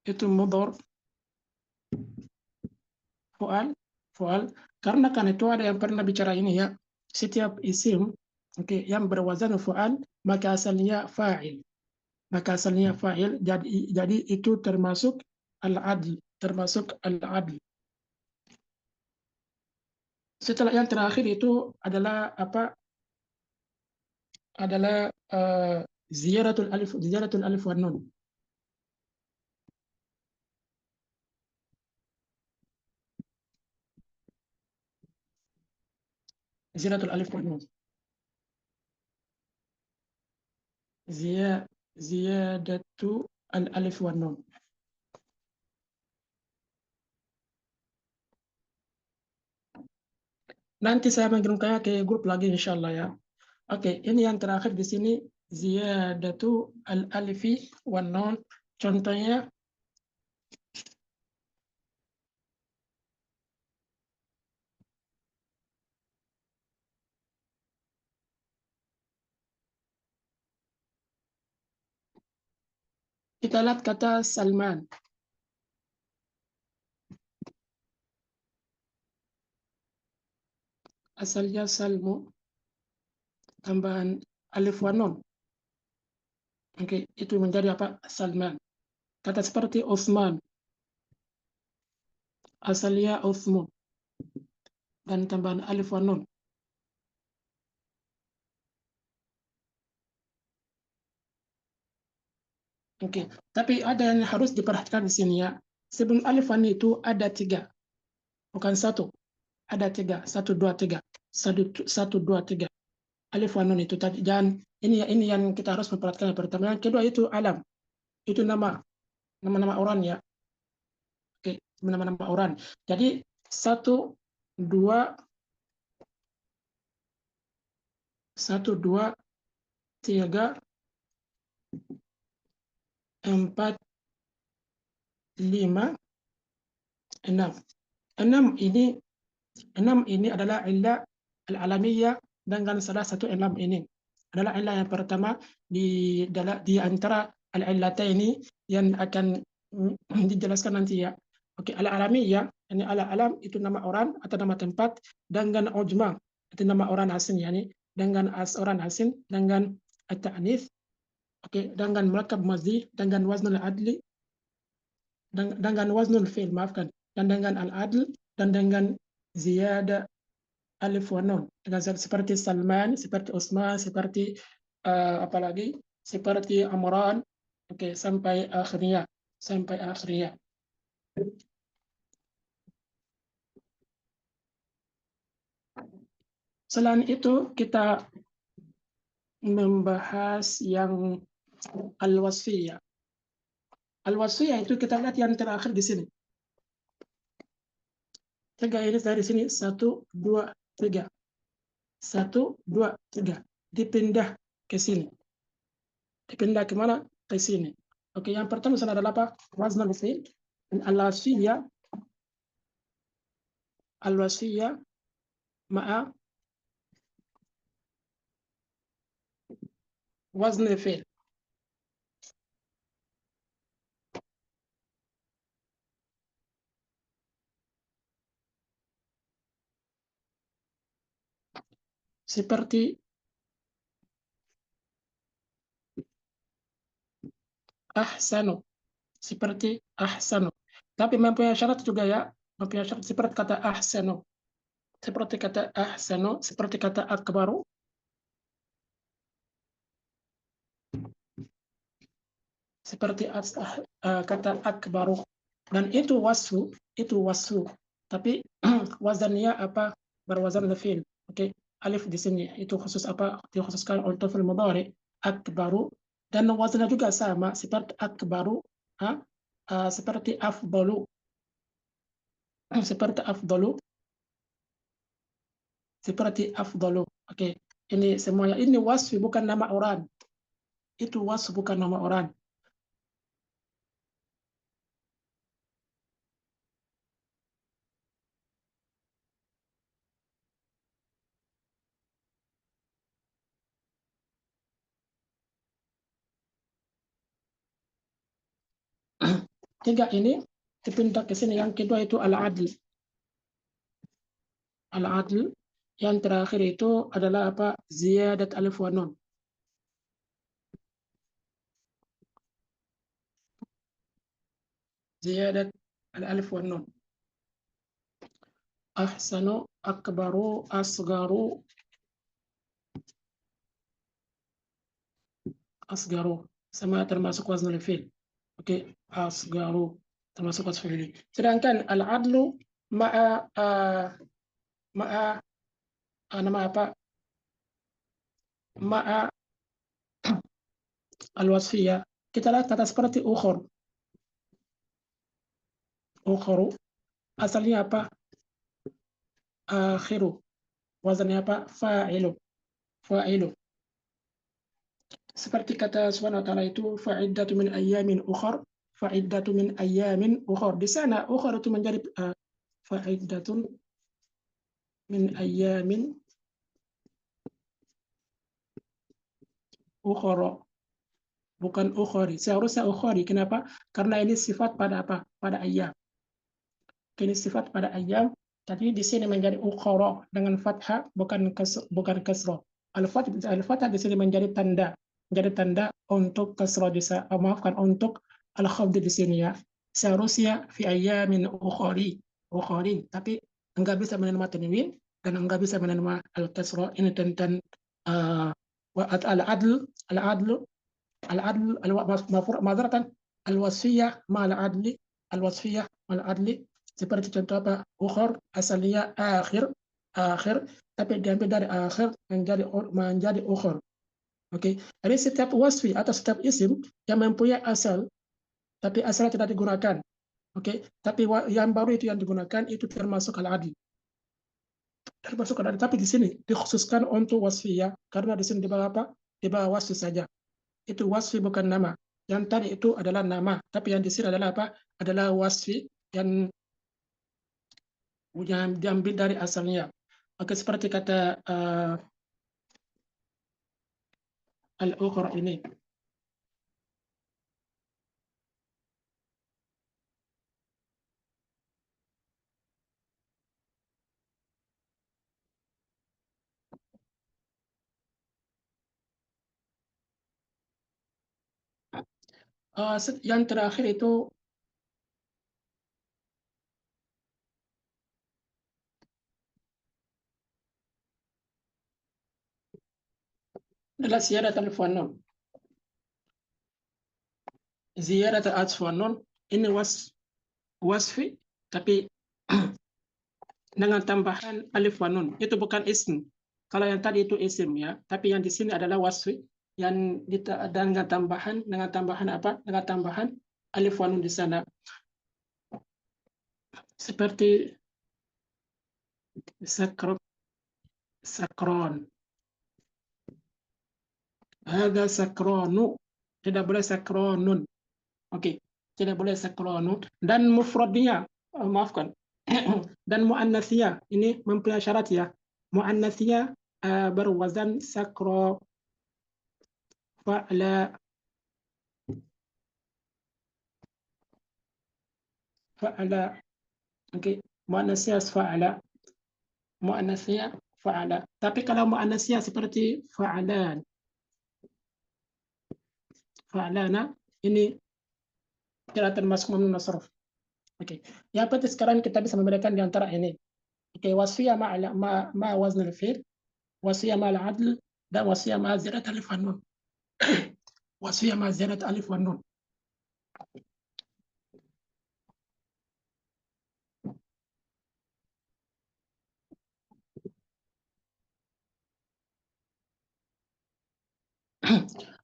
Itu mudor. Fual. Karena kan itu ada yang pernah bicara ini ya. Setiap isim yang berwazan fual maka asalnya fa'il. Jadi itu termasuk al-adl. Setelah yang terakhir itu adalah apa? Adalah ziyaratul alif wan nun. Ziyaratul alif wan nun. Ziyadatu al-alif wan nun. Nanti saya mengirimkannya ke grup lagi insyaallah ya. Oke, ini yang terakhir di sini ziyadatu al-alifi wan nun. Contohnya kita lihat kata Salman. Asalnya Salmu tambahan alif wan nun. Oke, itu menjadi apa? Salman. Kata seperti Utsman. Asalnya Utsmun dan tambahan alif wan nun. Oke, tapi ada yang harus diperhatikan di sini ya. Sebelum alif wan nun itu ada 3, bukan 1. Ada 3, 1, 2, 3. 1, 2, 3. Alif wan nun itu tadi. Dan ini yang kita harus memperhatikan yang pertama. Yang kedua itu alam. Itu nama orang ya. Oke, nama orang. Jadi 1, 2, 3, 4, 5, 6. 6 ini adalah illah al-alamiyah dengan salah satu 6 ini adalah illah yang pertama di antara al-illata ini yang akan dijelaskan nanti ya. Oke, al-alamiyah ini al-alam itu nama orang atau nama tempat dengan ujma itu nama orang asing, yani dengan orang asing, dengan at-ta'nits, oke, dengan murakkab mazid, dengan waznul adli, dengan waznul fi'il, maafkan, dan dengan al-adl, dan dengan ziyada alif wa nun, dengan seperti Salman, seperti Utsman, seperti apalagi seperti Amran, oke, sampai akhirnya. Selain itu kita membahas yang al-wasfiyah. Al-wasfiyah itu kita lihat yang terakhir di sini. 3 ini dari sini, 1, 2, 3. 1, 2, 3. Dipindah ke sini. Dipindah ke mana? Ke sini. Oke, yang pertama sana adalah apa? Waznul fi'il. Al-wasfiyah. Al-wasfiyah ma'a waznul fi'il. Seperti ahsanu. Seperti ahsanu. Tapi mempunyai syarat juga ya. Mempunyai syarat seperti kata ahsanu. Seperti kata ahsanu. Seperti kata akbaru. Seperti kata akbaru. Dan itu wasfu. Tapi wazannya apa? Berwazan fi'il. Oke. Alif di sini itu khusus apa? Dikhususkan untuk fi'il mudhari, akbaru, dan wazannya juga sama seperti akbaru, seperti afdalu, seperti afdalu. Oke. Ini semuanya ini wasfi bukan nama orang. Itu wasf bukan nama orang. Tiga ini dipindah ke sini. Yang kedua itu al-adl. Al-adl. Yang terakhir itu adalah apa? Ziyadat alif wa nun. Ziyadat al-alif wa nun. Ahsanu, akbaru, asgaru, sama termasuk waznul fi'il. Oke, asgaru termasuk waznul fi'il. Sedangkan al-adlu ma'a nama apa? Ma'a al-wasfiyah. Kita lihat kata seperti ukhur. Ukhuru asalnya apa? Akhiru. Wazannya apa? Fa'ilu. Seperti kata Subhanahu wa ta'ala itu fa'iddatu min ayyamin ukhar, fa'iddatu min ayyamin ukhar. Di sana ukhar itu menjadi fa'iddatun min ayyamin ukhara, bukan ukhari. Seharusnya ukhari. Kenapa? Karena ini sifat pada apa? Pada ayyam. Ini sifat pada ayyam. Jadi di sini menjadi ukhara dengan fathah, bukan kasrah. Al-fathah di sini menjadi tanda untuk kasrah maafkan, untuk al-khafd di sini ya. Seharusnya fi ayyamin ukharin, tapi enggak bisa menerima tanwin dan enggak bisa menerima al-kasrah. Ini tentang al-adl madratan al-wasfiyah ma'al adli, seperti contoh apa? Ukhur asalnya akhir, tapi diambil dari akhir menjadi ukhur. Oke. Jadi setiap wasfi atau setiap isim yang mempunyai asal, tapi asalnya tidak digunakan. Oke. Tapi yang baru itu yang digunakan itu termasuk al-adl. Tapi di sini dikhususkan untuk wasfiyah karena di sini di bawah apa? Di bawah wasfi saja. Itu wasfi bukan nama. Yang tadi itu adalah nama, tapi yang di sini adalah apa? Adalah wasfi yang diambil dari asalnya. Oke, seperti kata al-ukhra ini. Yang terakhir itu adalah ziyadat alif wan nun. Ziyadat alif wan nun ini wasfi tapi dengan tambahan alif wan nun. Itu bukan ism. Kalau yang tadi itu isim ya, tapi yang di sini adalah wasfi yang dengan tambahan apa? Dengan tambahan alif wan nun di sana. Seperti sakron. Ada sakronu. Tidak boleh sakronun. Oke, tidak boleh sakronun. Dan mufradnya, maafkan. Dan muannasnya ini mempunyai syarat ya. Muannasnya berwazan sakro fa'la Oke, muannasnya fa'ala. Tapi kalau muannasnya seperti fa'alana ini tidak termasuk mamnu nasraf. Oke. Yang penting sekarang kita bisa membedakan di antara ini. Oke, wasfiyah ma wazn al-fi'l, wasfiyah ma al-adl, dan wasfiyah ma ziyadat alif wan nun. Wasfiyah ma ziyadat alif wan nun.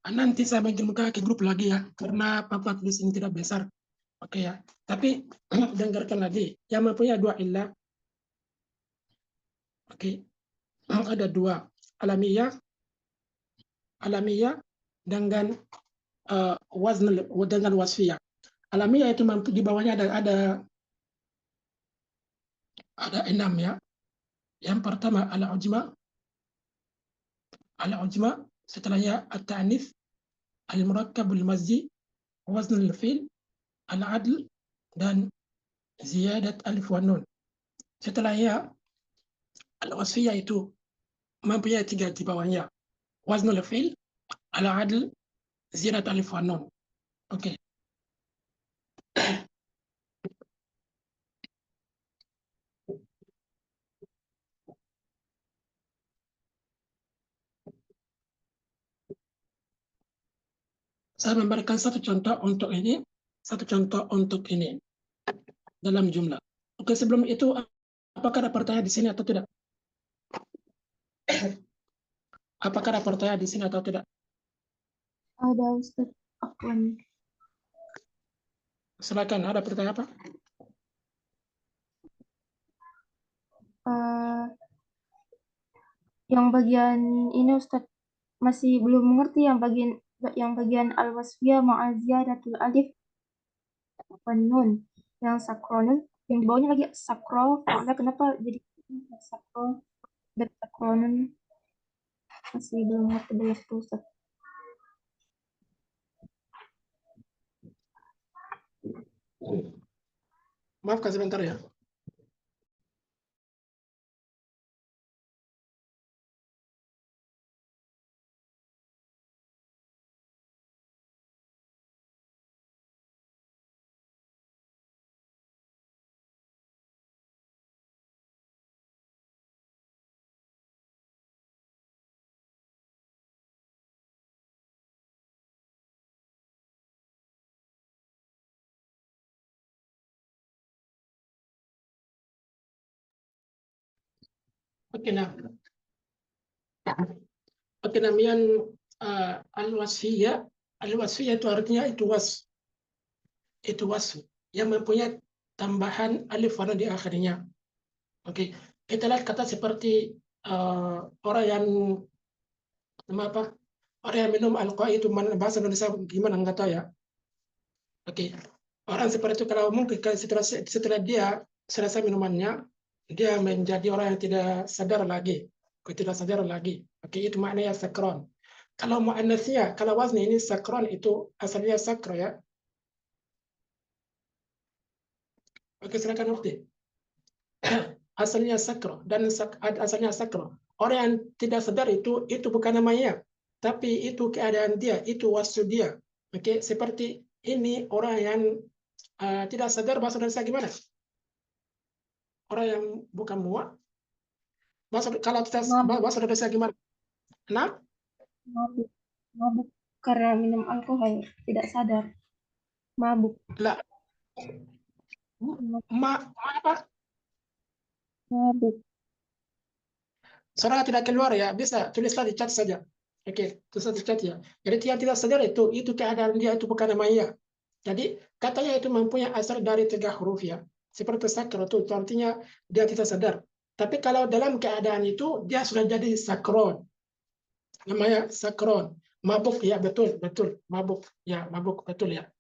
Nanti saya bikin muka ke grup lagi ya, karena papan tulis ini tidak besar. Oke ya, tapi dengarkan lagi. Yang mempunyai dua illah, oke, ada dua, alamiah dengan wazn dengan wasfiyah. Alamiah itu di bawahnya ada 6 ya. Yang pertama al-ujma, setelahnya at-ta'nits, al-murakkab al-mazji, wazn al-fi'l, al-adl, dan ziyadat alif wan nun. Setelahnya al-wasfiyah itu mempunyai 3 di bawahnya. Wazn al-fi'l, al-adl, ziyadat alif wan nun. Oke. Saya memberikan satu contoh untuk ini dalam jumlah. Oke, sebelum itu apakah ada pertanyaan di sini atau tidak? Apakah ada pertanyaan di sini atau tidak? Ada Ustaz. Afwan. Silakan, ada pertanyaan apa? Yang bagian ini Ustaz masih belum mengerti yang bagian al-wasfiyah ma'aziyadatul alif wan nun, yang sakronun, yang di bawahnya lagi sakro, kenapa jadi sakro dan sakronun, masih belum ngerti belas tuh Ustaz. Maafkan sebentar ya. Oke, nah. Oke, namanya al-wasfiyah itu artinya itu wasf yang mempunyai tambahan alif wan nun di akhirnya. Oke, kita lihat kata seperti orang yang minum alkohol itu bahasa Indonesia gimana nggak tahu ya. Oke, orang seperti itu kalau mungkin setelah dia selesai minumannya, dia menjadi orang yang tidak sadar lagi. Oke, itu maknanya sakron. Kalau muannasnya, kalau wazn ini sakron itu asalnya sakro ya. Oke, silakan Mufti. Asalnya sakro dan asalnya sakro. Orang yang tidak sadar itu bukan namanya, tapi itu keadaan dia, itu wasfu dia. Oke, seperti ini orang yang tidak sadar bahasa Indonesia gimana? Orang yang bukan muak. Kalau kita bahasa Indonesia gimana? Nah, Mabuk. Mabuk karena minum alkohol, tidak sadar. Mabuk. lah, apa? Mabuk. Saudara tidak keluar ya, bisa tulislah di chat saja. Oke, tulislah di chat ya. Jadi dia tidak sadar itu keadaan dia, itu bukan namanya. Jadi katanya itu mempunyai asal dari 3 huruf ya. Seperti sakro itu artinya dia tidak sadar. Tapi kalau dalam keadaan itu dia sudah jadi sakron. Namanya sakron. Mabuk ya, betul, mabuk. Ya, mabuk betul ya.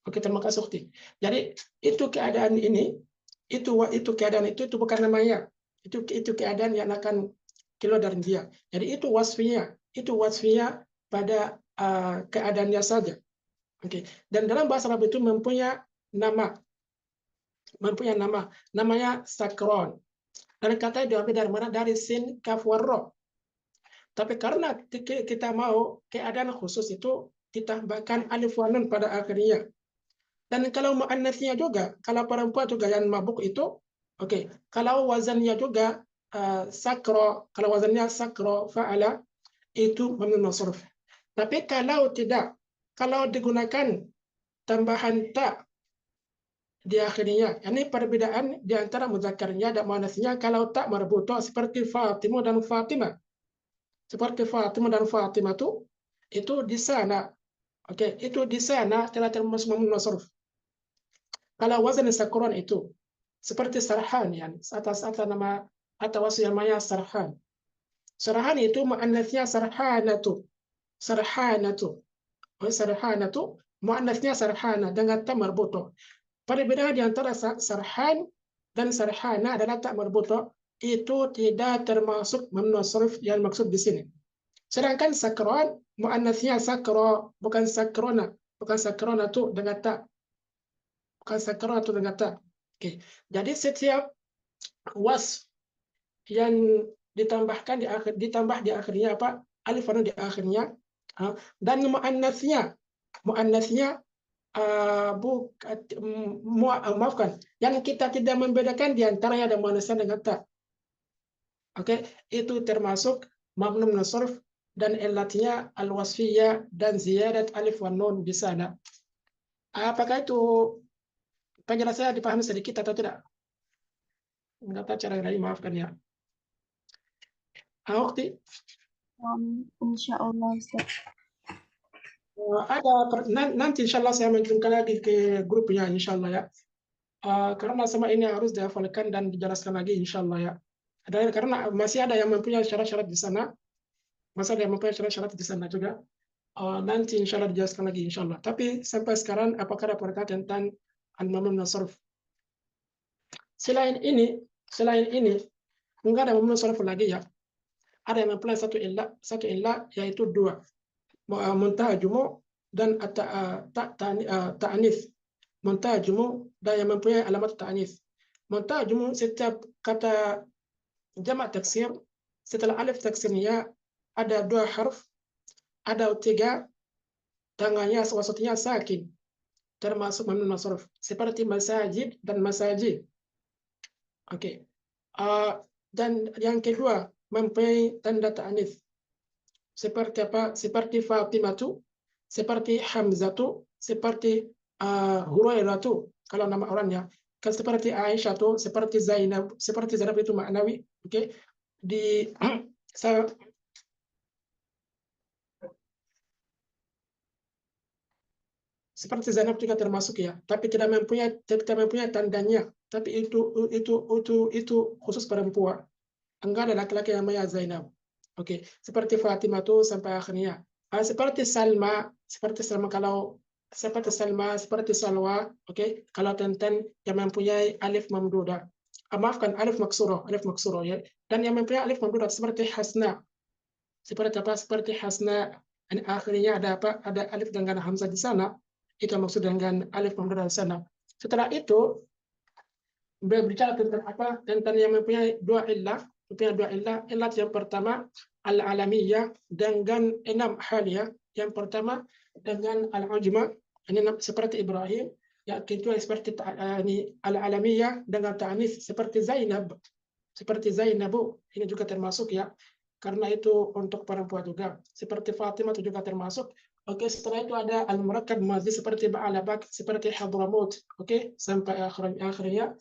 Oke, terima kasih Ukti. Jadi itu keadaan ini, itu keadaan itu bukan namanya. Itu keadaan yang akan keluar dari dia. Jadi itu wasfinya pada keadaannya saja. Oke. Dan dalam bahasa Arab itu mempunyai nama, namanya sakron. Dan katanya diambil dari mana? Dari sin, kaf, warro. Tapi karena kita mau keadaan khusus itu ditambahkan alif wa nun pada akhirnya. Dan kalau muannasnya juga, kalau perempuan juga yang mabuk itu, oke. Kalau wazannya juga sakro, kalau wazannya sakro fa'ala itu mamnun masruf. Tapi kalau tidak, kalau digunakan tambahan ta di akhirnya, ini perbedaan di antara mudzakarnya dan muannasnya. Kalau tak marbutoh seperti Fatimah dan Fatimah. Seperti Fatimah dan Fatimah itu di sana. Oke, itu di sana telah termasuk mamnun masruf. Kalau wazan sakron itu seperti sarhan ya, atas nama atau namanya sarhan. Sarhan itu muannasnya sarhanatu. Sarhanatu. Sarhanatu muannasnya sarhana dengan ta marbutoh. Perbedaan di antara sarhan dan sarhana adalah ta marbutoh itu tidak termasuk mamnun masruf yang maksud di sini. Sedangkan sakron muannasnya sakro, bukan sakrona, bukan sakrona itu dengan ta. Bukan sakrona itu dengan ta. Oke. Jadi setiap wasf yang ditambah di akhirnya apa? Alif di akhirnya dan muannasnya maafkan, yang kita tidak membedakan di antaranya ada muannasnya dengan ta. Oke, itu termasuk mamnun masruf dan illatnya al-wasfiyah dan ziyadat alif wa nun di sana. Apakah itu penjelasannya dipahami sedikit atau tidak? Enggak tahu cara lain, maafkan ya. Ukti? Insya Allah, Ustaz. Nanti insya Allah saya mengirimkan lagi ke grupnya insya Allah ya. Karena sama ini harus dihafalkan dan dijelaskan lagi insya Allah ya. Karena masih ada yang mempunyai syarat-syarat di sana. Masih ada yang mempunyai syarat-syarat di sana juga. Nanti insya Allah dijelaskan lagi insya Allah. Tapi sampai sekarang apakah ada perkara tentang al-mamnun masruf? Selain ini enggak ada mamnun masruf lagi ya. Ada yang mempunyai satu illah yaitu 2. Muntaha jumu dan ta'anis. Muntaha jumu dan yang mempunyai alamat ta'anis. Muntaha jumu setiap kata jamak taksir setelah alif taksirnya ada 2 huruf, ada 3 tangannya wasatnya sakin, termasuk mamnun masruf seperti masajid dan masajid. Oke. Dan yang kedua mempunyai tanda ta'anis. Seperti apa? Seperti Fatimatu, seperti Hamzatu, seperti Hurairatu kalau nama orangnya, seperti Aisyah tuh, seperti Zainab itu maknawi. Oke. Seperti Zainab juga termasuk ya, tapi tidak mempunyai tandanya. Tapi itu khusus perempuan. Enggak ada laki-laki yang namanya Zainab. Oke, seperti Fatimah tuh sampai akhirnya. Seperti Salma kalau seperti Salma, seperti Salwa, oke, kalau tenten yang mempunyai alif mamdudah. Maafkan, alif maksuroh ya. Dan yang mempunyai alif mamdudah seperti Hasna. Seperti apa? Seperti Hasna. Dan akhirnya ada apa? Ada alif dengan hamzah di sana. Itu maksud dengan alif mamdudah di sana. Setelah itu berbicara tentang apa? Tentang yang mempunyai 2 illah. Illat yang pertama al-alamiyah dengan 6 hal ya. Yang pertama dengan al-ujma, Ini seperti Ibrahim, yang kedua seperti ini al-alamiyah dengan ta'anis seperti Zainab. Seperti Zainabu, ini juga termasuk ya, karena itu untuk perempuan juga. Seperti Fatimah itu juga termasuk. Oke, setelah itu ada al-murakkab madhi seperti Ba'alabak, seperti Hadramut. Oke, sampai akhirnya.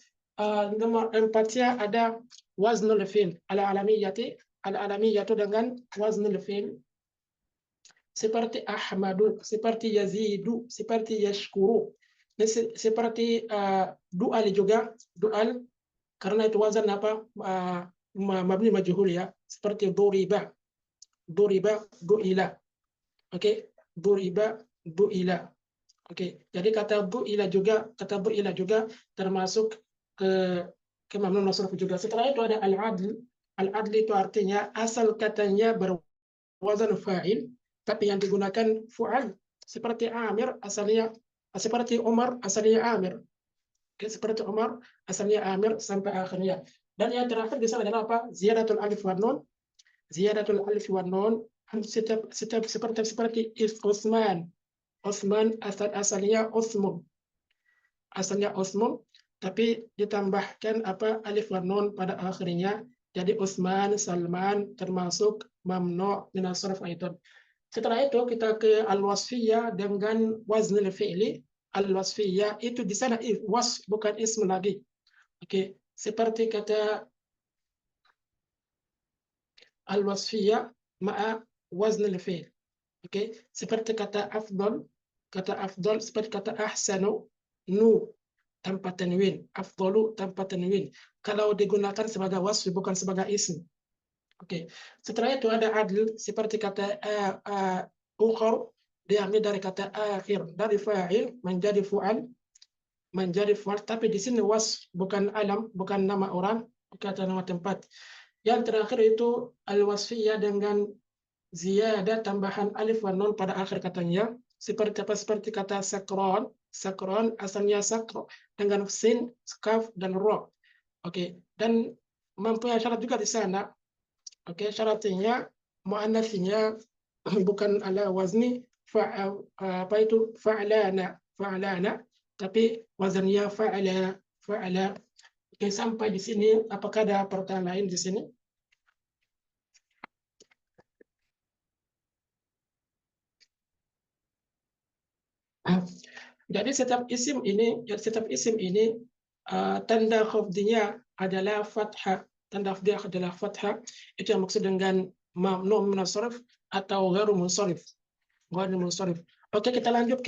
Nomor 4-nya ada waznul fi'l. Al-alamiyatu dengan waznul fi'l. Seperti Ahmadu, seperti Yazidu, seperti Yashkuru. Seperti du'al juga, du'al karena itu wazan apa mabni majhul ya, seperti duriba, du'ila. Oke, duriba, du'ila. Oke, jadi kata bu'ila juga termasuk ke mamnu nasruf juga. Setelah itu ada al-adl. Al-adl itu artinya asal katanya berwazan fa'il tapi yang digunakan fu'al, seperti Amir asalnya, seperti Umar asalnya Amir. Seperti Umar asalnya Amir sampai akhirnya. Dan yang terakhir di sana adalah apa? Ziyadatul alif wan nun. Ziyadatul alif wan nun seperti Utsman. Utsman asalnya Utsmun. Asalnya Utsmun tapi ditambahkan apa alif wan nun pada akhirnya jadi Utsman, Salman termasuk mamnu min as-sarf aidan. Setelah itu kita ke al-wasfiyah dengan waznul fi'li. Al-wasfiyah itu di sana was bukan ism lagi. Oke, seperti kata al-wasfiyah ma'a waznul fi'l. Oke, seperti kata afdal seperti kata ahsanu nu tanpa tanwin, afdalu tanpa tanwin. Kalau digunakan sebagai wasf bukan sebagai ism. Oke, setelah itu ada adl seperti kata ukhur diambil dari kata akhir, dari fa'il menjadi fu'al, tapi di sini was bukan alam, bukan nama orang, bukan nama tempat. Yang terakhir itu al-wasfiyah dengan ziyadah tambahan alif wan nun pada akhir katanya, seperti apa? Seperti kata sakron, asalnya sakro dengan sin, kaf dan ro. Oke, dan mempunyai syarat juga di sana. Oke, syaratnya muannasnya bukan ala wazni apa itu fa'lana, tapi wazannya fa'ala. Oke, sampai di sini apakah ada pertanyaan lain di sini? Jadi setiap isim ini tanda khafdinya adalah fathah. Tanda khafdinya adalah fathah. Itu yang maksud dengan mamnu min as-sarf atau ghairu munsharif. Oke, kita lanjut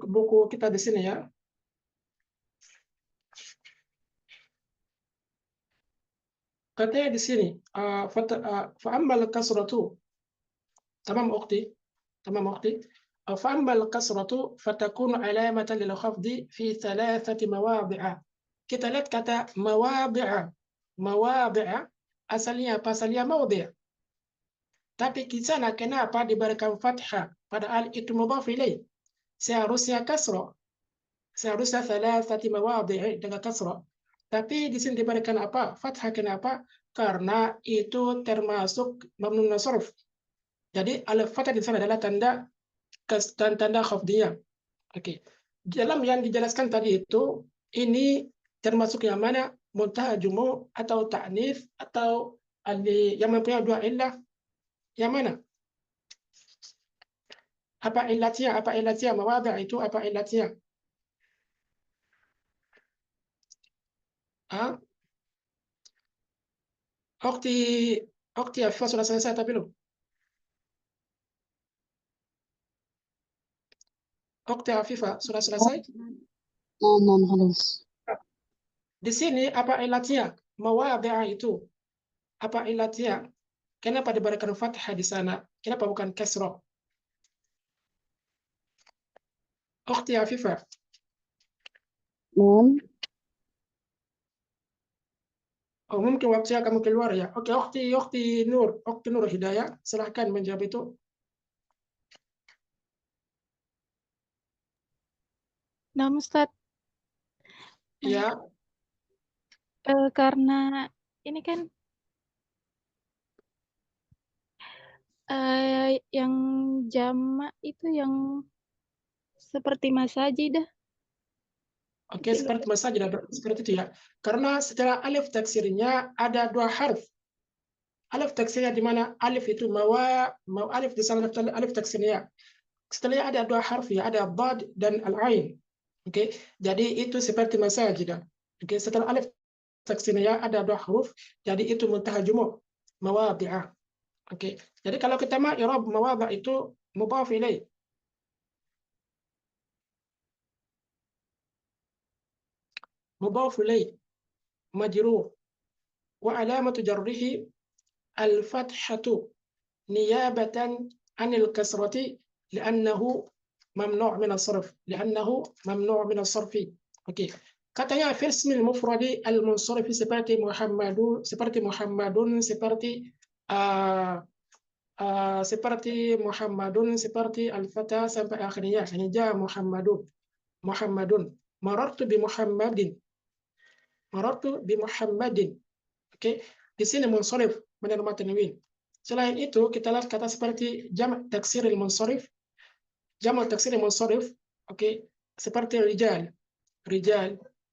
buku kita di sini ya. Katanya di sini fa'ammal kasratu. Tamam ukhti. فأما الكسرة فتكون علامة للخفض في 3 مواضع. Kita lihat kata mawaضع asalnya apa? Asalnya maudhi'. Tapi di sana kenapa diberikan fathah padahal itu mudhaf ilaih? Seharusnya kasrah. Seharusnya 3 mawaضع dengan kasrah. Tapi di sini diberikan apa? Fathah. Kenapa? Karena itu termasuk mamnu min as-sarf. Jadi al-fathah di sana adalah tanda khafdiyah. Oke. Dalam yang dijelaskan tadi itu, ini termasuk yang mana? Muntaha jumu atau ta'nif atau yang mempunyai 2 illah. Yang mana? Apa illatnya? Mawadhi' itu apa illatnya? Okti Afifah sudah selesai tapi belum? Okti Afifah sudah selesai? خلاص. Di sini apa illatnya? Mawadhi' itu apa illatnya? Kenapa diberikan fathah di sana? Kenapa bukan kasrah? Okti Afifah. نعم. Oh, mungkin waktunya kamu keluar ya. Oke, Okti Nur Hidayah, silahkan menjawab itu. Nah, Ustaz, Ya, karena ini kan yang jamak itu yang Seperti masajidah. Oke, seperti masajidah, seperti itu ya. Karena setelah alif taksirnya ada dua harf. Alif taksirnya di mana? Alif itu alif di sana alif taksirnya. Setelahnya ada dua harf ya, ada bad dan al-ain. Oke, jadi itu seperti masajidah. Oke, setelah alif taksirnya ada dua huruf, jadi itu muntaha jumu', mawadhi'ah. Oke, jadi kalau kita i'rab mawadhi' itu mudhaf ilaih. مضاف إليه مجرور وعلامة جره الفتحة نيابة عن الكسرة لأنه ممنوع من الصرف. Oke. Katanya fil ismil mufradi al-munsharif seperti Muhammadun, seperti Muhammadun, seperti al-fata sampai akhirnya. Ini ja Muhammadun. Marartu bi Muhammadin. Oke, di sini munsharif menerima tanwin. Selain itu, kita lihat kata seperti jam' taksiril munsharif. Jam' taksiril munsharif, oke, seperti rijal,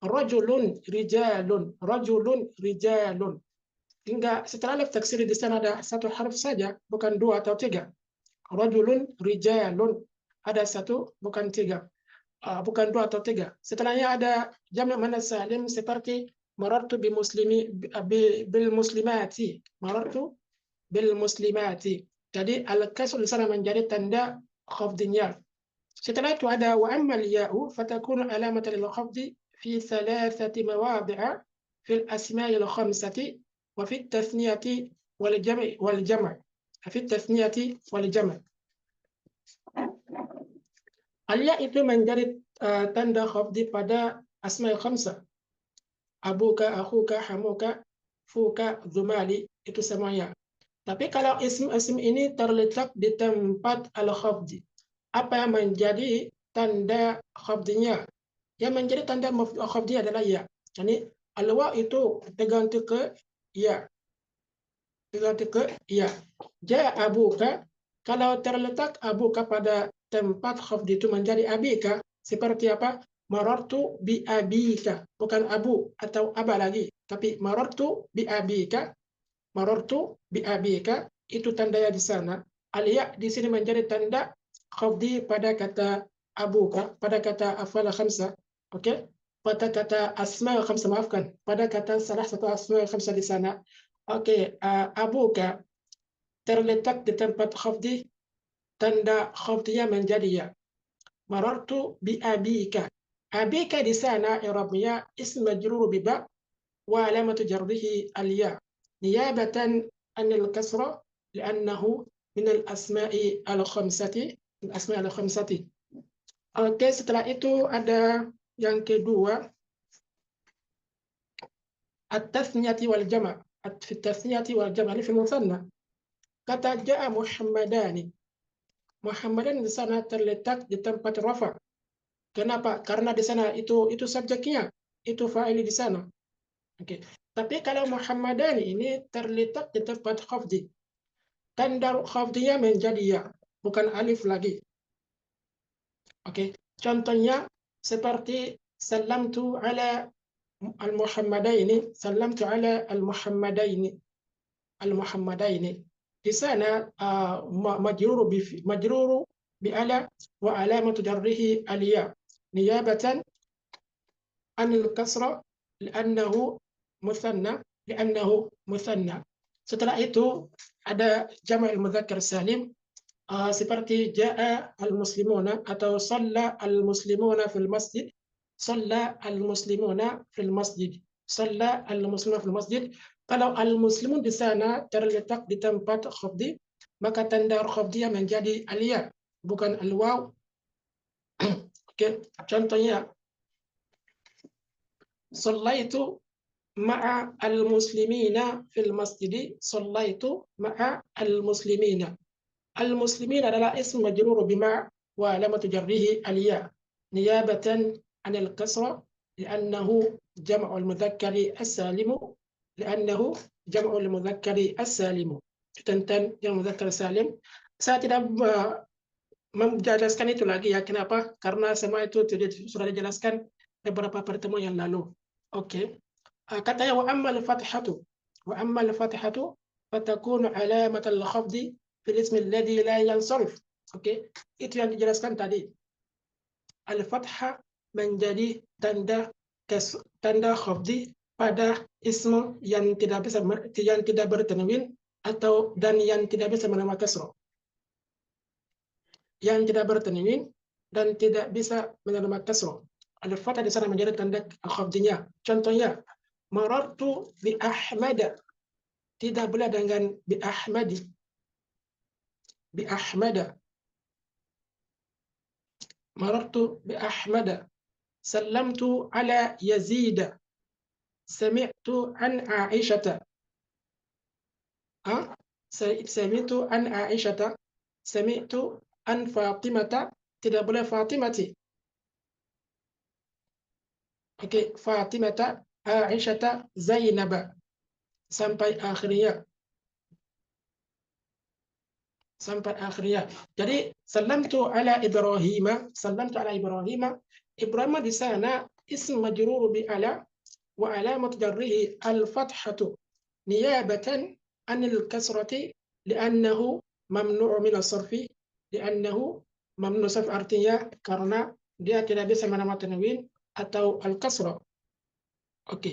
rajulun, rijalun. Hingga setelah alif taksir di sana ada satu harf saja, bukan dua atau tiga. Rajulun, rijalun, ada satu, bukan tiga. Bukan dua atau tiga. Setelahnya ada jam' muannas salim seperti marartu bil muslimati. Marartu bil muslimati. Jadi al-kasr di sana menjadi tanda khafdnya. Setelah itu ada wa ammal ya'u fatakunu alamatan lil khafdi fi thalathati mawadhi'a fil asma'il khamsati wa fi at-tathniyati wal jam'. Fi at-tathniyati wal jam'. Al-ya itu menjadi tanda khafdi pada asma' khamsah. Abuka, akhuka, hamuka, fuka, zumali, itu semuanya. Tapi kalau isim-isim ini terletak di tempat al-khafdi, apa yang menjadi tanda khafdinya? Yang menjadi tanda khafdinya adalah ya. Jadi al-wa itu tergantung ke ya. Tergantung ke ya. Ja abuka, kalau terletak abuka pada tempat khafdi itu menjadi abika, seperti apa? Marartu bi abika, bukan abu atau aba lagi, tapi marartu bi abika. Marartu bi abika itu tandanya di sana. Al-ya di sini menjadi tanda khafdi pada kata abuka, pada kata afal khamsah. Oke? Pada kata asma khamsah, maafkan. Pada kata salah satu asma khamsah di sana. Oke, abuka terletak di tempat khafdi, tanda khafdinya menjadi ya. Marartu bi abika. Abika di sana i'rabnya ism majrur bi ba wa alamatu jarrihi al-ya niyabatan anil kasra li'annahu min al-asma'i al-khamsati. Oke, setelah itu ada yang kedua at-tathniyati wal jama'. At-tathniyati wal jama' ini fi musanna. Kata ja'a Muhammadani. Muhammadan di sana terletak di tempat rafa. Kenapa? Karena di sana itu subjeknya, itu fa'ili di sana. Oke. Tapi kalau Muhammadani ini terletak di tempat khafdi. Tanda khafdinya menjadi ya, bukan alif lagi. Oke. Contohnya seperti sallamtu ala al-Muhammadaini, sallamtu ala al-Muhammadaini. Al-Muhammadaini. Di sana majruru bi ala wa alamatu jarrihi al-ya niyabatan anil kasra li'annahu muthanna. Setelah itu ada jama'il mudzakkar salim seperti ja'a al-muslimuna atau shalla al-muslimuna fil masjid. Shalla al-muslimuna fil masjid. Shalla al-muslimuna fil masjid. Kalau al-muslimun di sana terletak di tempat khafdi, maka tanda khafdinya menjadi al-ya, bukan al-waw. Oke, contohnya shallaitu ma'a al-muslimina fil masjid. Shallaitu ma'a al-muslimina. Al-muslimin adalah ism majrur bima wa alamatu jarrihi al-ya niyabatan anil kasra li'annahu jam'ul mudzakkari as-salimu tentang yang mudzakkar salim. Saya tidak menjelaskan itu lagi ya. Kenapa? Karena semua itu sudah dijelaskan beberapa pertemuan yang lalu. Oke. Katanya wa ammal fatihatu. Wa ammal fatihatu fatakunu alamat al-khafdi fil ismi alladhi la yansarif. Oke. Itu yang dijelaskan tadi. Al-fathah menjadi tanda khafdi pada ismu yang tidak bertanwin atau dan yang tidak bisa menerima kasroh. Yang tidak bertanwin dan tidak bisa menerima kasroh. Al-fathah di sana menjadi tanda khafdinya. Contohnya, marartu bi Ahmad. Tidak boleh dengan bi Ahmadi. Bi Ahmad. Marartu bi Ahmad. Sallamtu ala Yazid. Sami'tu an Aisyata. Sami'tu an Aisyata. Sami'tu an Fatimata. Tidak boleh Fatimati. Oke, Fatimata, Aisyata, Zainaba. Sampai akhirnya. Sampai akhirnya. Jadi, Sallamtu ala Ibrahim. Sallamtu ala Ibrahim. Ibrahim di sana ism majrur bi ala wa alamat jarrihi al-fathatu niyabatan anil kasrati li'annahu mamnu' min as-sarfi li'annahu mamnu' sarf artinya karena dia tidak bisa menerima tanwin atau al-kasrah. Oke.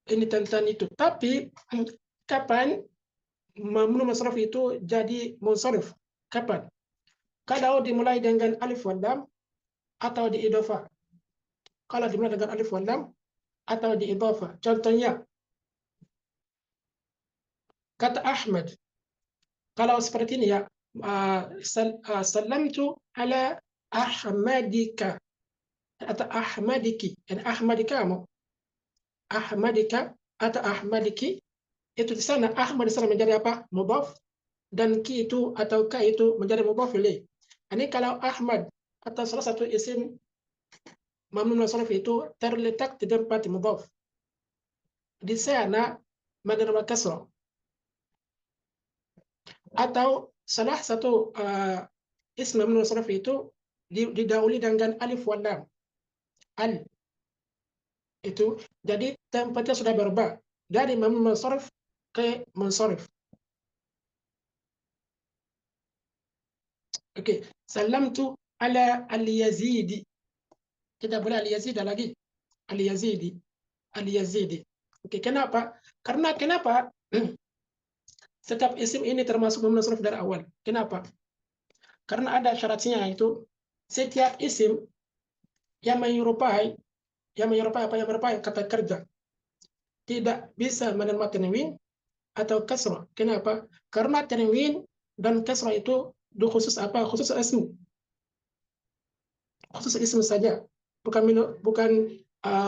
Ini tentang itu. Tapi kapan mamnu' sarf itu jadi munsharif? Kapan? Kalau dimulai dengan alif wal lam atau di idhofah. Kalau dimulai dengan alif wal lam atau di idhofah. Contohnya kata Ahmad. Kalau seperti ini ya, sallamtu ala Ahmadika atau Ahmadiki. Dan Ahmadikamu. Ahmadika atau Ahmadiki itu di sana Ahmad di sana menjadi apa? Mudhaf dan ki itu atau ka itu menjadi mudhaf ilaih. Ini kalau Ahmad atau salah satu isim mamnu sarf itu terletak di tempat mudhaf. Di sana menerima kasrah. Atau salah satu isim mamnu sarf itu didahului dengan alif wal lam. Al itu jadi tempatnya sudah berubah dari mamnu sarf ke munsharif. Oke, salamtu ala al-Yazidi. Tidak boleh al-Yazidi lagi. Al-Yazidi. Al-Yazidi. Oke, kenapa? Karena kenapa? Setiap isim ini termasuk mamnu sarf dari awal. Kenapa? Karena ada syaratnya yaitu setiap isim yang menyerupai kata kerja tidak bisa menerima tanwin atau kasrah. Kenapa? Karena tanwin dan kasrah itu khusus apa? Khusus ism. Khusus ism saja. Bukan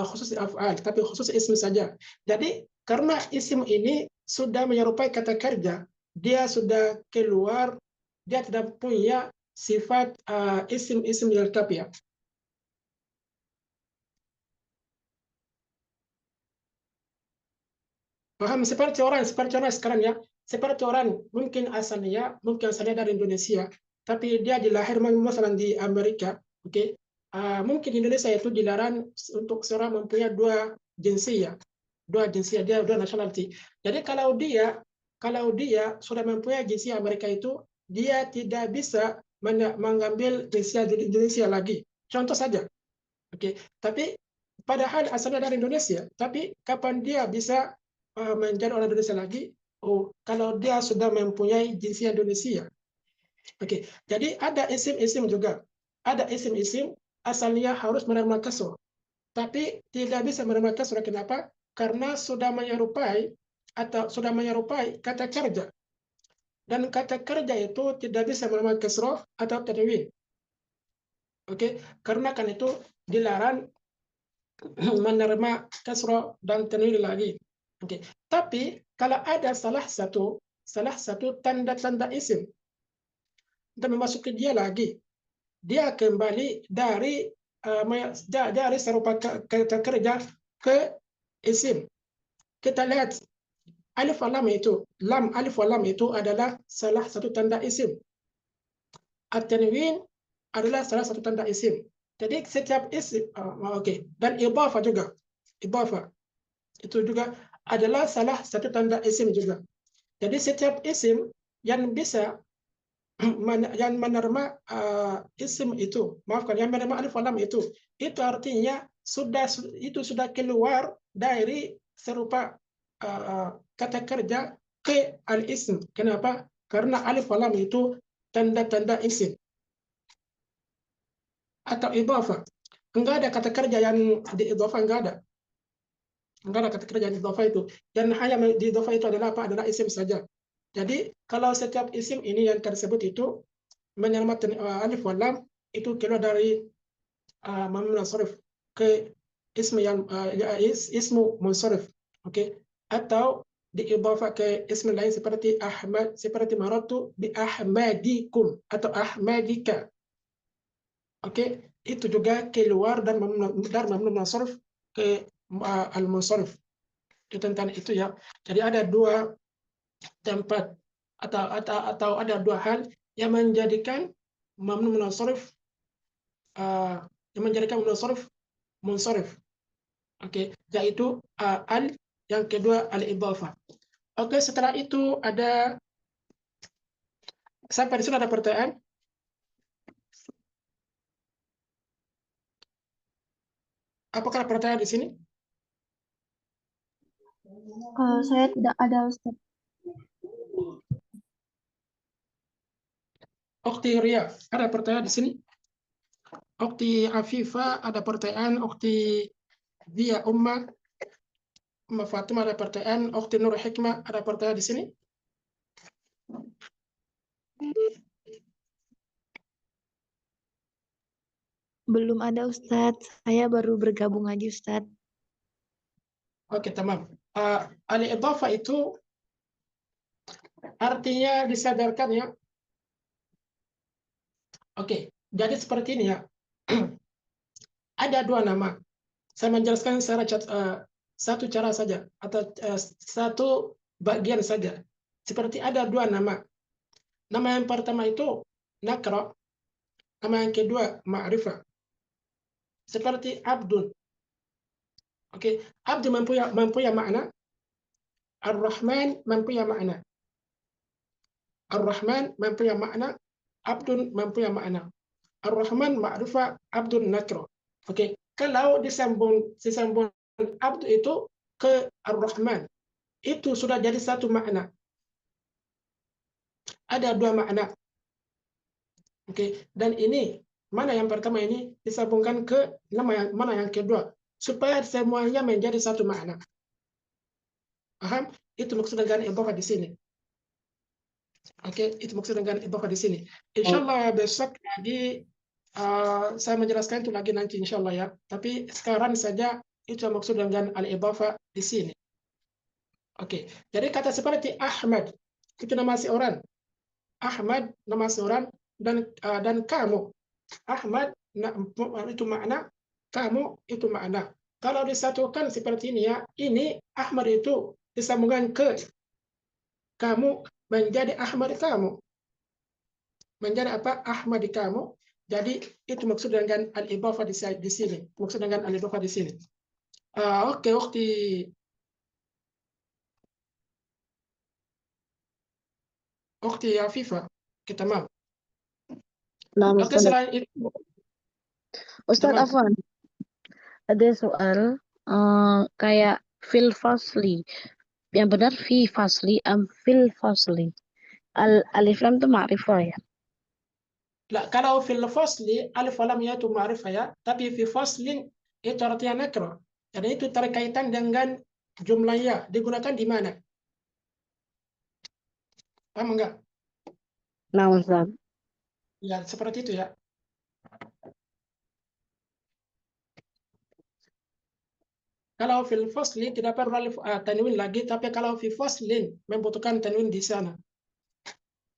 khusus af'al, tapi khusus ism saja. Jadi karena isim ini sudah menyerupai kata kerja, dia sudah keluar, dia tidak punya sifat isim-isim yang lengkap ya. Paham? Seperti orang sekarang ya. Seperti orang mungkin asalnya dari Indonesia, tapi dia dilahir misalnya di Amerika, oke? Mungkin Indonesia itu dilarang untuk seorang mempunyai dua jinsia, dua nationality. Jadi kalau dia sudah mempunyai jinsia Amerika itu, dia tidak bisa mengambil jinsia Indonesia lagi. Contoh saja, oke? Tapi padahal asalnya dari Indonesia, tapi kapan dia bisa menjadi orang Indonesia lagi? Oh, kalau dia sudah mempunyai jinsia Indonesia. Oke, jadi ada isim-isim juga. Ada isim-isim asalnya harus menerima kasrah, tapi tidak bisa menerima kasrah. Kenapa? Karena sudah menyerupai kata kerja. Dan kata kerja itu tidak bisa menerima kasrah atau tanwin. Oke, karena kan itu dilarang menerima kasrah dan tanwin lagi. Oke, tapi kalau ada salah satu tanda-tanda isim dan memasuki dia lagi, dia kembali dari serupa kata kerja ke isim. Kita lihat alif wal lam itu adalah salah satu tanda isim. at-tanwin adalah salah satu tanda isim. Jadi setiap isim, dan idhafah juga. Idhafah itu juga adalah salah satu tanda isim juga. Jadi setiap isim yang bisa yang menerima isim itu, maafkan, yang menerima alif lam itu artinya sudah keluar dari serupa kata kerja ke al-ism. Kenapa? Karena alif lam itu tanda-tanda isim atau idhafah. Enggak ada kata kerja yang di idhafah, enggak ada kata kerja yang idhafah itu. Dan hanya di idhafah itu adalah apa? Adalah isim saja. Jadi kalau setiap isim ini yang tersebut itu menerima alif lam itu keluar dari mamnu munsharif ke ismu yang ismu munsharif, oke? Atau diidhafah ke ism lain seperti Ahmad, seperti maratu bi ahmadikum atau ahmadika, oke? Itu juga keluar dan mamnu munsharif ke al munsharif. Itu tentang itu ya. Jadi ada dua tempat atau ada dua hal yang menjadikan mamnu munsharif munsharif, oke, yaitu al, yang kedua al-idhafah. Oke, setelah itu ada, sampai di sini ada pertanyaan? Apakah pertanyaan di sini? Kalau saya tidak ada, Ustaz. Ukhti Ria, ada pertanyaan di sini? Ukhti Afifa ada pertanyaan, Ukhti Dia Umma Fatimah ada pertanyaan, Ukhti Nur Hikmah ada pertanyaan di sini? Belum ada Ustadz, saya baru bergabung aja Ustadz. Oke, tamam. Al-idhafah itu artinya disadarkan ya. Oke, jadi seperti ini ya. Ada dua nama. Saya menjelaskan secara satu cara saja atau satu bagian saja. Seperti ada dua nama. Nama yang pertama itu nakra, nama yang kedua ma'rifah. Seperti abdun. Oke, abdun mempunyai makna. Ar-Rahman mempunyai makna. Ar-Rahman mempunyai makna. Abdun mempunyai makna. Ar-Rahman ma'rifah, abdun nakra. Oke, kalau disambung abdu itu ke Ar-Rahman, itu sudah jadi satu makna. Ada dua makna. Oke, dan ini mana yang pertama ini disambungkan ke nama mana yang kedua supaya semuanya menjadi satu makna. Paham? Itu maksud dengan idhafah di sini. Oke, itu maksud dengan idhafah di sini. Insyaallah besok lagi saya menjelaskan itu lagi nanti insyaallah ya. Tapi sekarang saja itu maksud dengan al-idhafah di sini. Oke, jadi kata seperti Ahmad itu nama seorang. Ahmad nama seorang dan kamu. Ahmad itu makna, kamu itu makna. Kalau disatukan seperti ini ya, ini Ahmad itu disambungkan ke kamu menjadi Ahmad kamu. Menjadi apa? Ahmad kamu. Jadi itu maksud dengan al-idhafah di sini. Maksud dengan al-idhafah di sini. Oke, Ukhti Afifah, kita mau. Nah, Oke, selain itu, Ustadz tamam. Afwan, ada soal kayak fil fasli. Yang benar fi fasli fil fasli. Alif lam itu ma'rifah ya. Lah, kalau fil fasli alif lam ya itu ma'rifah ya, tapi fi faslin itu artinya nakra. Jadi itu terkaitan dengan jumlah ya, digunakan di mana? Paham enggak? Nah, Ustadz. Ya, seperti itu ya. Kalau fil fasli tidak perlu alif tanwin lagi, tapi kalau fi faslin membutuhkan tanwin di sana.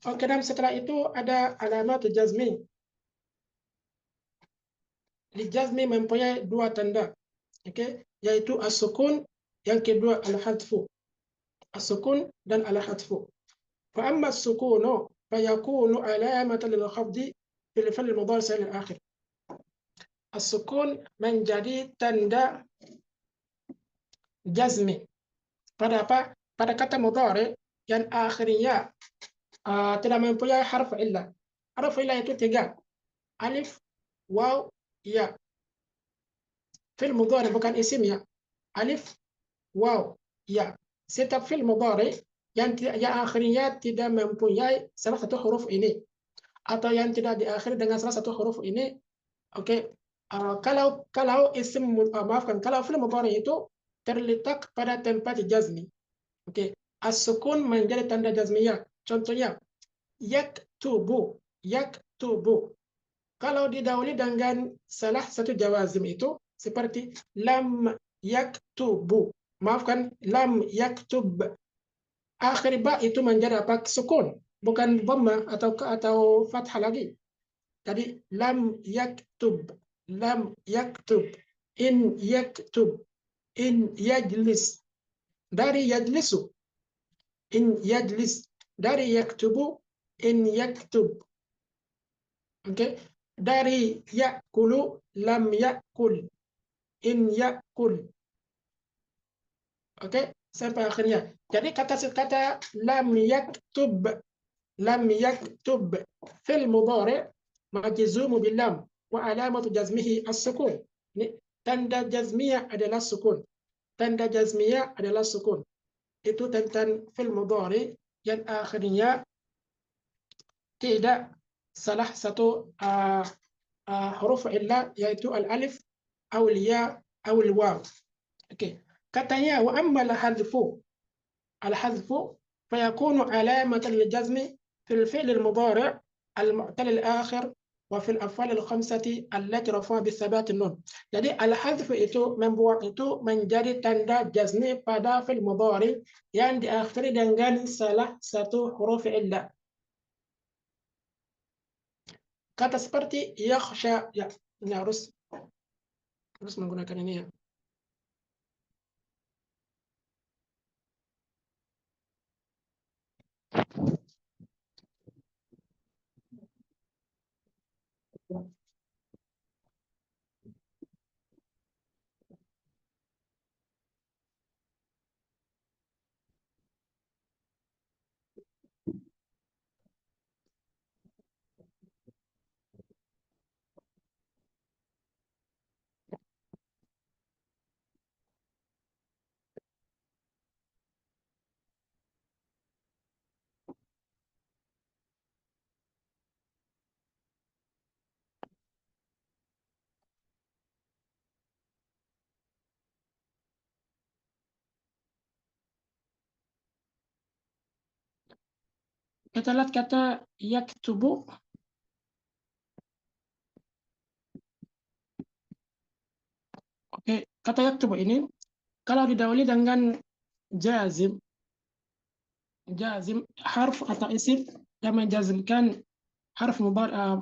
Oke, dan setelah itu ada alamat jazmi. Di jazmi mempunyai dua tanda, oke, yaitu as-sukun, yang kedua al-hadfu. As-sukun dan al-hadfu. Fa amma as-sukunu fa yakunu alamatan lil khafdi fil fi'l mudhari salih akhir. As-sukun menjadi tanda jazmi. Pada apa? Pada kata mudhari yang akhirnya tidak mempunyai harf illah. Harf illah itu 3. Alif, waw, ya. Fi'l mudhari bukan isim ya. Alif, waw, ya. Setiap fi'l mudhari yang akhirnya tidak mempunyai salah satu huruf ini, atau yang tidak diakhiri dengan salah satu huruf ini, oke. Kalau isim, maafkan, kalau fi'l mudhari itu terletak pada tempat jazmi, oke. As-sukun menjadi tanda jazmiyah. Contohnya, yaktubu, yaktubu. Kalau didahului dengan salah satu jawazim itu seperti lam yaktubu. Maafkan, lam yaktub. Akhir ba itu menjadi apa? Sukun, bukan dhamma atau fathah lagi. Jadi lam yaktub, lam yaktub, in yaktub, in yajlis, dari yajlisu, in yajlis, dari yaktubu, in yaktub. Oke, dari yakulu, lam yakul, in yakul. Oke, sampai akhirnya. Jadi kata lam yaktub fil mudhari majzumu bil lam wa alamatu jazmihi as-sukun. Ini tanda jazmiyah adalah sukun. Tanda jazmiyah adalah sukun. Itu tentang fil mudhari yang akhirnya tidak salah satu huruf illah, yaitu al-alif atau al-ya atau al-waw. Oke. Katanya wa ammal hadfu al-hadfu fayakunu alamatan lil-jazmi fil fi'l al-mudhari' al-mu'tal al-akhir wa fil af'al al-khamsati allati rafa'a bi thabat an-nun. Jadi al-hadfu itu membuat itu menjadi tanda jazmi pada fi'l mudhari yang diakhiri dengan salah satu huruf illah. Kata seperti yakhsha, ya, ini harus menggunakan ini ya. Kita lihat kata yaktubu. Oke, kata yaktubu ini kalau didahului dengan jazim, harf atau isim yang menjazmkan harf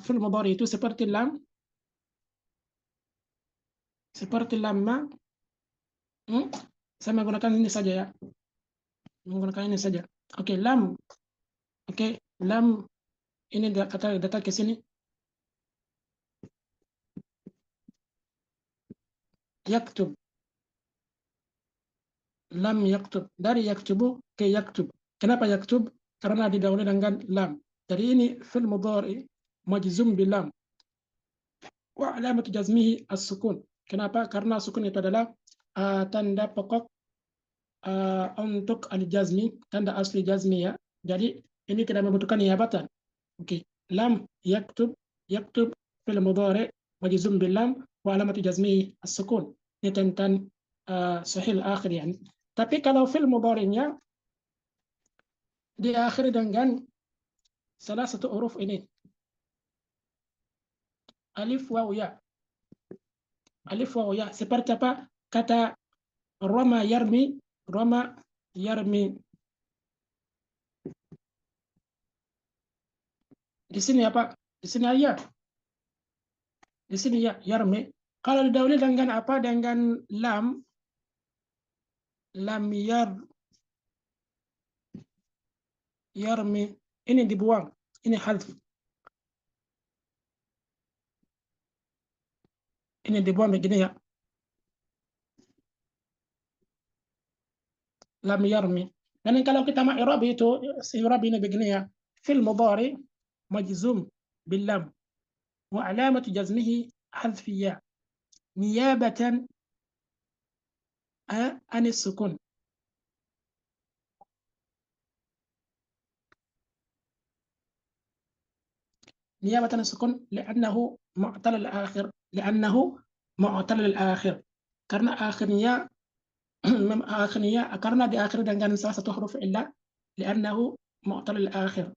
fi'l mudhari itu seperti lam, seperti lamma. Saya menggunakan ini saja ya. Menggunakan ini saja. Oke, lam. Oke, lam ini kata datang ke sini. Yaktub. Lam yaktub. Dari yaktubu ke yaktub. Kenapa yaktub? Karena didahului dengan lam. Jadi ini fi'l mudhari majzum bil lam. Wa alamatu jazmihi as-sukun. Kenapa? Karena sukun itu adalah tanda pokok untuk al-jazmi, tanda asli jazmi ya. Jadi ini tidak membutuhkan niabatan. Oke. Lam yaktub, yaktub fi'l mudhari majzum bil lam wa alamatu jazmihi as-sukun. Ini tentang sahih akhir yani. Tapi kalau fi'l mudhari'nya diakhiri dengan salah satu huruf ini. Alif waw ya. Alif waw ya. Seperti apa? Kata rama yarmi, rama yarmi. Di sini apa? Di sini ya. Di sini ya, yarmi. Kalau didahului dengan apa? Dengan lam yarmi. Ini dibuang. Ini hadf. Ini dibuang begini ya. Lam yarmi. Dan kalau kita mau i'rab itu, i'rab ini begini ya. Fil mudhari majzum bil lam wa alamatu jazmihi hadf ya niyabatan an sukun. نيابة عن السكون لأنه معتل الآخر karena akhirnya karena diakhiri dengan salah satu huruf illah لأنه معتل الآخر.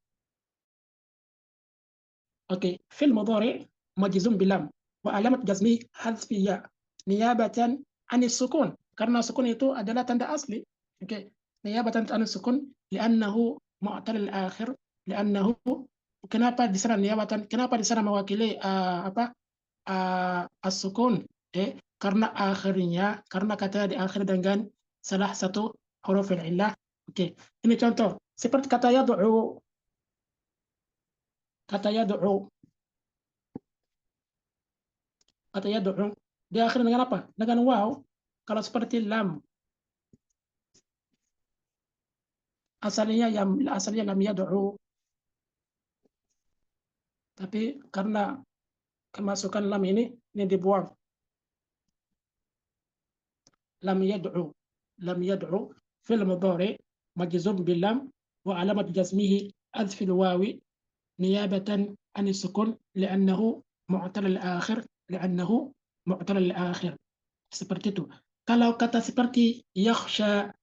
Oke, fil mudhari majzum bilam wa alamat jazmi hadf ya niyabatan anis sukun, karena sukun itu adalah tanda asli. Oke, niyabatan anis sukun li'annahu mu'tal al-akhir, li'annahu, kenapa di sana niyabatan, kenapa di sana mewakili as-sukun, karena akhirnya, karena kata diakhir dengan salah satu huruf illah. Oke, ini contoh seperti kata yad'u. Kata yad'u di akhir dengan apa? Dengan waw. Kalau seperti lam, asalnya lam yad'u, tapi karena kemasukan lam ini dibuang. Lam yad'u fil mudhari majzum bil lam wa alamat jazmihi adf al wawi niyabatan an sukun li'annahu mu'tal al-akhir, seperti itu. Kalau kata seperti yakhsha,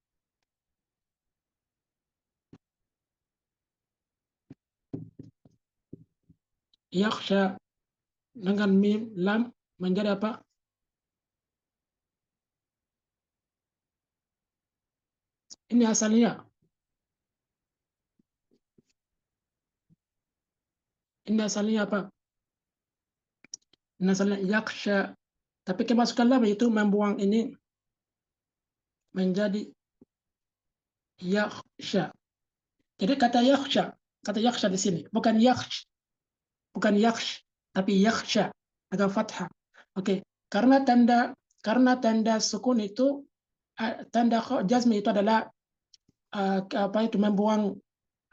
dengan mim lam menjadi apa? Ini asalnya. Ini asalnya apa? Ini asalnya yakhsha. Tapi kemasukan lam itu membuang ini menjadi yakhsha. Jadi kata yakhsha di sini bukan yakhsh, tapi yakhsha dengan fathah. Oke, karena tanda sukun itu, tanda jazmi itu adalah membuang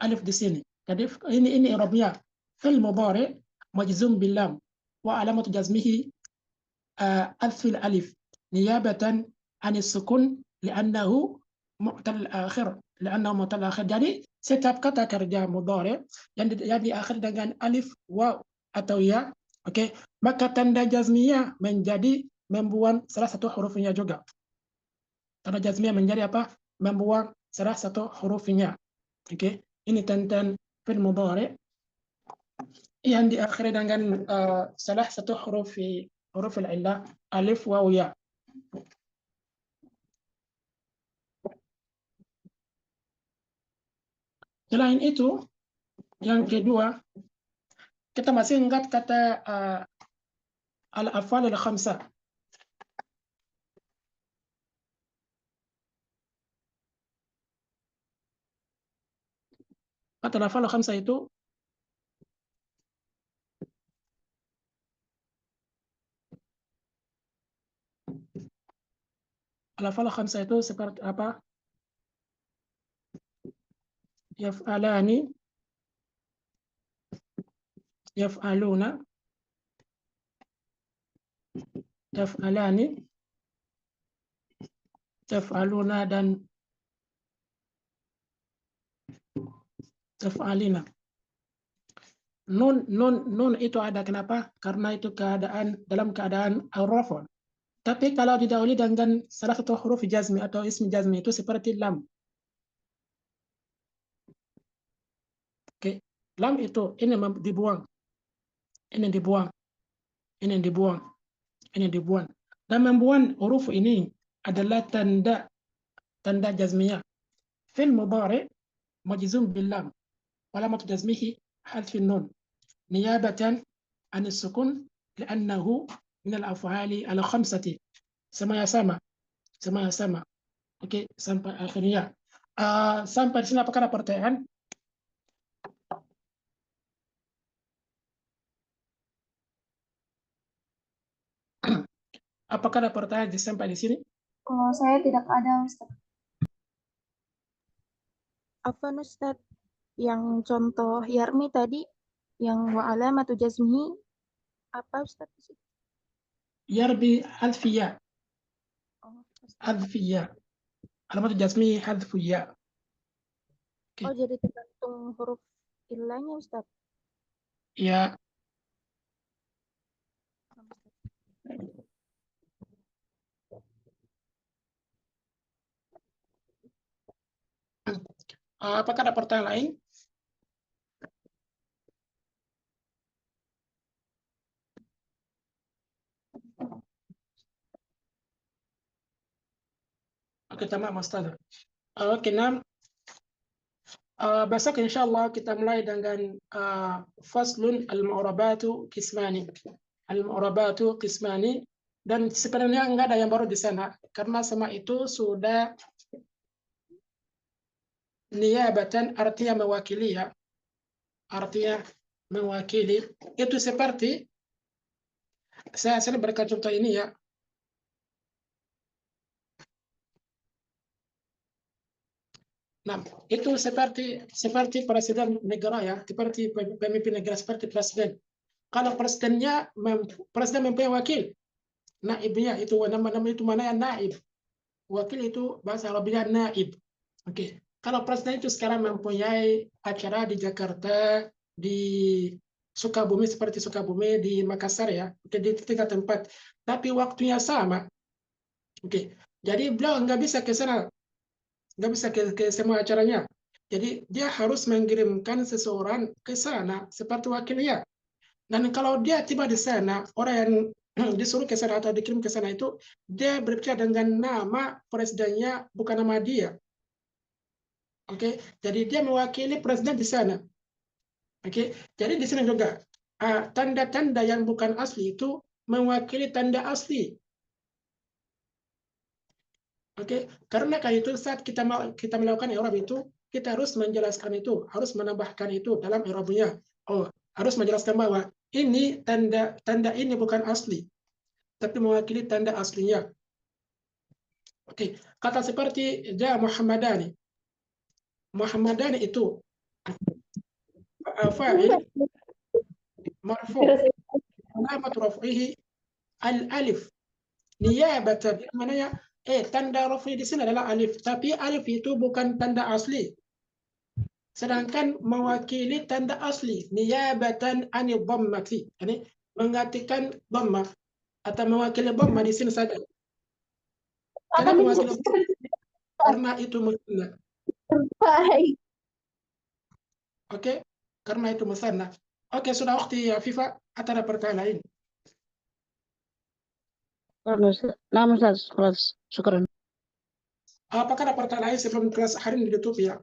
alif di sini. Jadi ini i'rabnya fil mudhari majzum bil lam wa alamatu jazmihi adfil alif niyabatan an sukun li'annahu mu'tal akhir. Jadi setiap kata kerja mudhari yang diakhir dengan alif, waw atau ya, oke, maka tanda jazmiyah menjadi membuang salah satu hurufnya juga. Tanda jazmiyah menjadi apa? Membuang salah satu hurufnya. Oke, ini tentang fil mudhari yang diakhiri dengan salah satu huruf al-illah, alif, waw, ya. Selain itu, yang kedua, kita masih ingat kata al-af'al al-khamsah. Kata al-af'al al-khamsah itu al-af'al al-khamsah itu seperti apa? Yaf'alani, yaf'aluna, yaf'alani, yaf'aluna, dan yaf'alina. Nun itu ada, kenapa? Karena itu dalam keadaan al-rafa. Tapi kalau didahului dengan salah satu huruf jazmi atau ismi jazmi itu seperti lam. Oke, lam itu ini dibuang. Ini dibuang. Ini dibuang. Ini dibuang. Dan membuang huruf ini adalah tanda jazmiyah. Fil mudhari majzum bil lam. Alamat jazmihi hadf nun. Niyabatan an sukun li'annahu min al-af'ali al-khamsati. Sama. Oke, sampai akhirnya. Sampai di sini apakah ada pertanyaan? Apakah ada pertanyaan sampai di sini? Kalau saya tidak ada, Ustaz. Apa Ustaz? Yang contoh Yarmi tadi, yang wa alamatu jazmihi, apa Ustaz? Yarbi hadfiya. Oh, Hadfiya. Alamat jasmi hadfiya. oh, jadi tergantung huruf illahnya Ustaz. Ya. Apakah ada pertanyaan lain? Oke, tamam Ustaz. Oke, besok insyaallah kita mulai dengan faslun al-mu'rabatu qismani. Al-mu'rabatu qismani, dan sebenarnya enggak ada yang baru di sana karena sama itu sudah niyabatan, artinya mewakili ya. Artinya mewakili itu seperti saya berikan contoh ini ya. Nah, itu seperti presiden negara ya, seperti pemimpin negara seperti presiden. Kalau presiden mempunyai wakil, naibnya itu nama itu mana ya, naib. Wakil itu bahasa Arabnya naib. Oke. Kalau presiden itu sekarang mempunyai acara di Jakarta, di Sukabumi seperti Sukabumi, di Makassar ya, oke, di 3 tempat. Tapi waktunya sama. Oke. Jadi beliau nggak bisa ke sana, nggak bisa ke semua acaranya. Jadi dia harus mengirimkan seseorang ke sana seperti wakilnya. Dan kalau dia tiba di sana, orang yang disuruh ke sana atau dikirim ke sana itu, dia berbicara dengan nama presidennya, bukan nama dia. Oke, jadi dia mewakili presiden di sana. Oke, jadi di sini juga tanda-tanda yang bukan asli itu mewakili tanda asli. Oke, karena kayak itu saat kita melakukan i'rab itu, kita harus menjelaskan itu, harus menambahkan itu dalam i'rabnya. Oh, harus menjelaskan bahwa ini tanda ini bukan asli, tapi mewakili tanda aslinya. Oke, kata seperti ja Muhammadani. Muhammadani itu fa'il marfu', alamat raf'ihi al-alif. Niyabatan, mana ya? Tanda raf'i di sini adalah alif, tapi alif itu bukan tanda asli. Sedangkan mewakili tanda asli, niyabatan anil dhammati. Ini menggantikan dhammah atau mewakili dhammah di sini saja. Kenapa mewakili dhammah? Karena itu musanna. Oke, karena itu musanna. Oke, sudah waktu ya Fifa, atau ada pertanyaan lain? Nah, Ustaz, syukran. Apakah ada pertanyaan lain sebelum kelas hari ini ditutup ya?